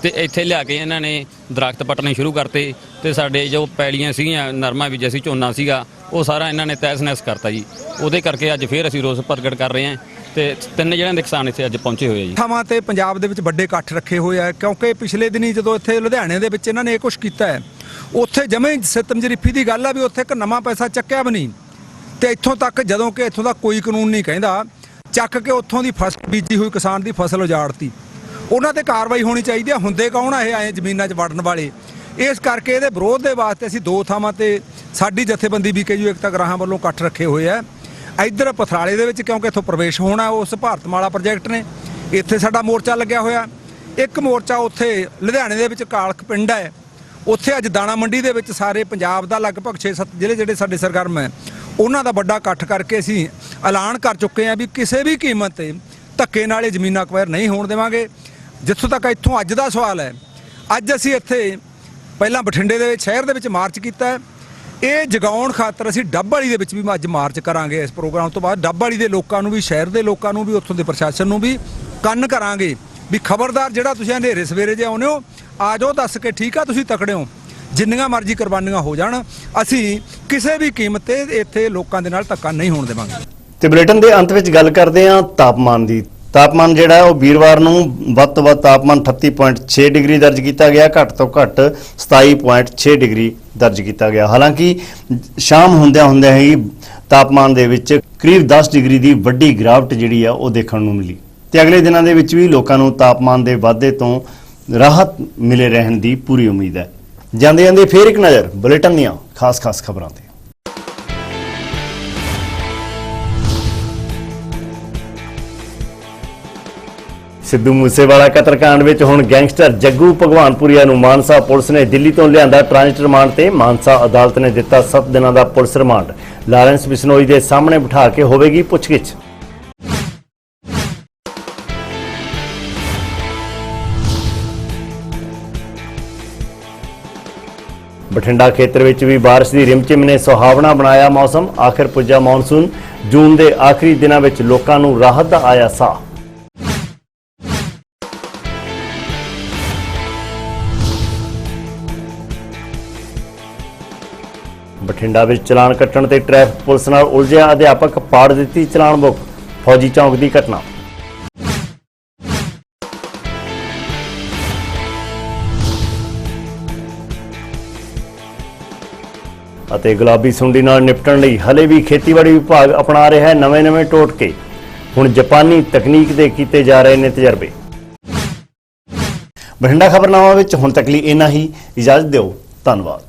ਤੇ ਇੱਥੇ ਲਿਆ ਕੇ ਇਹਨਾਂ ਨੇ ਦਰਖਤ ਪੱਟਣੇ ਸ਼ੁਰੂ ਕਰਤੇ ਤੇ ਸਾਡੇ ਜੋ ਪੈਲੀਆਂ ਸੀਗੀਆਂ, ਨਰਮਾ ਵੀ ਅਸੀਂ ਝੋਨਾ ਸੀਗਾ, ਉਹ ਸਾਰਾ ਇਹਨਾਂ ਨੇ ਤਹਿਸ ਨਹਿਸ ਕਰਤਾ ਜੀ। ਉਹਦੇ ਕਰਕੇ ਅੱਜ ਫੇਰ ਅਸੀਂ ਰੋਸ ਪ੍ਰਗਟ ਕਰ ਰਹੇ ਹਾਂ ਤੇ 3 ਜਿਹੜਿਆਂ ਦੇ ਕਿਸਾਨ ਇੱਥੇ ਅੱਜ ਪਹੁੰਚੇ ਹੋਏ ਆ ਜੀ। ਥਾਵਾਂ ਤੇ ਪੰਜਾਬ ਦੇ ਵਿੱਚ ਵੱਡੇ ਇਕੱਠ ਰੱਖੇ ਹੋਏ ਆ, ਕਿਉਂਕਿ ਪਿਛਲੇ ਦਿਨੀ ਜਦੋਂ ਇੱਥੇ ਲੁਧਿਆਣੇ ਦੇ ਵਿੱਚ ਇਹਨਾਂ ਨੇ ਇਹ ਕੁਛ ਕੀਤਾ ਹੈ, ਉੱਥੇ ਜਮੇ ਸਿਤਮ ਜਰੀਫੀ ਦੀ ਗੱਲ ਆ ਵੀ ਉੱਥੇ ਇੱਕ ਨਵਾਂ ਪੈਸਾ ਚੱਕਿਆ ਵੀ ਨਹੀਂ। ਤੇ ਇੱਥੋਂ ਤੱਕ ਜਦੋਂ ਕਿ ਇੱਥੋਂ ਦਾ ਕੋਈ ਕਾਨੂੰਨ ਨਹੀਂ ਕਹਿੰਦਾ, ਚੱਕ ਕੇ ਉੱਥੋਂ ਦੀ ਫਸਲ ਬੀਜੀ ਹੋਈ ਕਿਸਾਨ ਦੀ ਫਸਲ ਉਜਾੜਤੀ। ਉਹਨਾਂ ਤੇ ਕਾਰਵਾਈ ਹੋਣੀ ਚਾਹੀਦੀ ਹੈ। ਹੁੰਦੇ ਕੌਣ ਆ ਇਹ ਐਂ ਜ਼ਮੀਨਾਂ 'ਚ ਵੜਨ ਵਾਲੇ? ਇਸ ਕਰਕੇ ਇਹਦੇ ਵਿਰੋਧ ਦੇ ਵਾਸਤੇ ਅਸੀਂ 2 ਥਾਵਾਂ ਤੇ ਸਾਡੀ ਜਥੇਬੰਦੀ BKU ਏਕਤਾ ਗਰਾਹਾਂ ਵੱਲੋਂ ਇਕੱਠ ਰੱਖੇ ਹੋਏ ਆ। ਇੱਧਰ ਪਥਰਾਲੇ ਦੇ ਵਿੱਚ ਕਿਉਂਕਿ ਇੱਥੋਂ ਪ੍ਰਵੇਸ਼ ਹੋਣਾ ਉਸ ਭਾਰਤਮਾਲਾ ਪ੍ਰੋਜੈਕਟ ਨੇ, ਇੱਥੇ ਸਾਡਾ ਮੋਰਚਾ ਲੱਗਿਆ ਹੋਇਆ। ਇੱਕ ਮੋਰਚਾ ਉੱਥੇ ਲੁਧਿਆਣੇ ਦੇ ਵਿੱਚ ਕਾਲਖ ਪਿੰਡ ਹੈ, ਉੱਥੇ ਅੱਜ ਦਾਣਾ ਮੰਡੀ ਦੇ ਵਿੱਚ ਸਾਰੇ ਪੰਜਾਬ ਦਾ ਲਗਭਗ 6-7 ਜ਼ਿਲ੍ਹੇ ਜਿਹੜੇ ਸਾਡੇ ਸਰਗਰਮ ਹੈ ਉਹਨਾਂ ਦਾ ਵੱਡਾ ਇਕੱਠ ਕਰਕੇ ਅਸੀਂ ਐਲਾਨ ਕਰ ਚੁੱਕੇ ਹਾਂ ਵੀ ਕਿਸੇ ਵੀ ਕੀਮਤ ਤੇ ਧੱਕੇ ਨਾਲ ਇਹ ਜ਼ਮੀਨਾਂ ਅਕਵਾਇਰ ਨਹੀਂ ਹੋਣ ਦੇਵਾਂਗੇ। ਜਿੱਥੋਂ ਤੱਕ ਇੱਥੋਂ ਅੱਜ ਦਾ ਸਵਾਲ ਹੈ, ਅੱਜ ਅਸੀਂ ਇੱਥੇ ਪਹਿਲਾਂ ਬਠਿੰਡੇ ਦੇ ਵਿੱਚ ਸ਼ਹਿਰ ਦੇ ਵਿੱਚ ਮਾਰਚ ਕੀਤਾ। ਇਹ ਜਗਾਉਣ ਖਾਤਰ ਅਸੀਂ ਡੱਬ ਵਾਲੀ ਦੇ ਵਿੱਚ ਵੀ ਅੱਜ ਮਾਰਚ ਕਰਾਂਗੇ। ਇਸ ਪ੍ਰੋਗਰਾਮ ਤੋਂ ਬਾਅਦ ਡੱਬ ਵਾਲੀ ਦੇ ਲੋਕਾਂ ਨੂੰ ਵੀ, ਸ਼ਹਿਰ ਦੇ ਲੋਕਾਂ ਨੂੰ ਵੀ, ਉੱਥੋਂ ਦੇ ਪ੍ਰਸ਼ਾਸਨ ਨੂੰ ਵੀ ਕੰਨ ਕਰਾਂਗੇ ਵੀ ਖਬਰਦਾਰ ਜਿਹੜਾ ਤੁਸੀਂ ਹਨੇਰੇ ਸਵੇਰੇ ਜੇ ਆਉਂਦੇ ਹੋ ਆ ਜਾਓ ਦੱਸ ਕੇ, ਠੀਕ ਆ ਤੁਸੀਂ ਤਕੜੇ ਹੋ, ਜਿੰਨੀਆਂ ਮਰਜ਼ੀ ਕੁਰਬਾਨੀਆਂ ਹੋ ਜਾਣ, ਅਸੀਂ ਕਿਸੇ ਵੀ ਕੀਮਤ ਤੇ ਇੱਥੇ ਲੋਕਾਂ ਦੇ ਨਾਲ ਧੱਕਾ ਨਹੀਂ ਹੋਣ ਦੇਵਾਂਗੇ। ਤੇ ਬੁਲੇਟਿਨ ਦੇ ਅੰਤ ਵਿੱਚ ਗੱਲ ਕਰਦੇ ਹਾਂ ਤਾਪਮਾਨ ਦੀ। ਤਾਪਮਾਨ ਜਿਹੜਾ ਹੈ ਉਹ ਵੀਰਵਾਰ ਨੂੰ ਵੱਧ ਤੋਂ ਵੱਧ ਤਾਪਮਾਨ 38.6 ਡਿਗਰੀ ਦਰਜ ਕੀਤਾ ਗਿਆ, ਘੱਟ ਤੋਂ ਘੱਟ 27.6 ਡਿਗਰੀ ਦਰਜ ਕੀਤਾ ਗਿਆ। ਹਾਲਾਂਕਿ ਸ਼ਾਮ ਹੁੰਦਿਆਂ ਹੀ ਤਾਪਮਾਨ ਦੇ ਵਿੱਚ ਕਰੀਬ 10 ਡਿਗਰੀ ਦੀ ਵੱਡੀ ਗਿਰਾਵਟ ਜਿਹੜੀ ਆ ਉਹ ਦੇਖਣ ਨੂੰ ਮਿਲੀ ਤੇ ਅਗਲੇ ਦਿਨਾਂ ਦੇ ਵਿੱਚ ਵੀ ਲੋਕਾਂ ਨੂੰ ਤਾਪਮਾਨ ਦੇ ਵਾਧੇ ਤੋਂ ਰਾਹਤ ਮਿਲੇ ਰਹਿਣ ਦੀ ਪੂਰੀ ਉਮੀਦ ਹੈ। ਜਾਂਦੇ ਫੇਰ ਇੱਕ ਨਜ਼ਰ ਬੁਲੇਟਿਨ ਦੀਆਂ ਖਾਸ ਖਬਰਾਂ ਤੇ। ਸਿੱਧੂ ਮੂਸੇਵਾਲਾ ਕਤਲकांड ਵਿੱਚ ਹੁਣ ਗੈਂਗਸਟਰ ਜੱਗੂ ਭਗਵਾਨਪੁਰੀਆ ਨੂੰ ਮਾਨਸਾ ਪੁਲਿਸ ਨੇ ਦਿੱਲੀ ਤੋਂ ਲਿਆਂਦਾ ਟ੍ਰਾਂਜ਼ਿਟ ਰਿਮਾਂਡ ਤੇ। ਮਾਨਸਾ ਅਦਾਲਤ ਨੇ ਦਿੱਤਾ 7 ਦਿਨਾਂ ਦਾ ਪੁਲਿਸ ਰਿਮਾਂਡ। ਲਾਰੈਂਸ ਬਿਸ਼ਨੋਈ ਦੇ ਸਾਹਮਣੇ ਬਿਠਾ ਕੇ ਹੋਵੇਗੀ ਪੁੱਛਗਿੱਛ। ਬਠਿੰਡਾ ਖੇਤਰ ਵਿੱਚ ਵੀ ਬਾਰਿਸ਼ ਦੀ ਰਿਮਝਿਮ ਨੇ ਸੁਹਾਵਣਾ ਬਣਾਇਆ ਮੌਸਮ। ਆਖਿਰ ਪੁੱਜਾ ਮੌਨਸੂਨ। ਜੂਨ ਦੇ ਆਖਰੀ ਦਿਨਾਂ ਵਿੱਚ ਲੋਕਾਂ ਨੂੰ ਰਾਹਤ ਦਾ ਆਇਆ ਸਾਹ। ਬਠਿੰਡਾ ਵਿੱਚ ਚਲਾਨ ਕੱਟਣ ਤੇ ਟ੍ਰੈਫਿਕ ਪੁਲਿਸ ਨਾਲ ਉਲਝਿਆ ਅਧਿਆਪਕ, ਪਾੜ ਦਿੱਤੀ ਚਲਾਨ ਬੁੱਕ। ਫੌਜੀ ਚੌਂਕ ਦੀ ਘਟਨਾ। ਅਤੇ ਗੁਲਾਬੀ ਸੁੰਡੀ ਨਾਲ ਨਿਪਟਣ ਲਈ ਹਲੇ ਵੀ ਖੇਤੀਬਾੜੀ ਵਿਭਾਗ ਅਪਣਾ ਰਿਹਾ ਹੈ ਨਵੇਂ ਟੋਟਕੇ। ਹੁਣ ਜਾਪਾਨੀ ਤਕਨੀਕ ਦੇ ਕੀਤੇ ਜਾ ਰਹੇ ਨੇ ਤਜਰਬੇ। ਬਠਿੰਡਾ ਖਬਰਨਾਮਾ ਵਿੱਚ ਹੁਣ ਤੱਕ ਲਈ ਇੰਨਾ ਹੀ। ਇਜਾਜ਼ਤ ਦਿਓ। ਧੰਨਵਾਦ।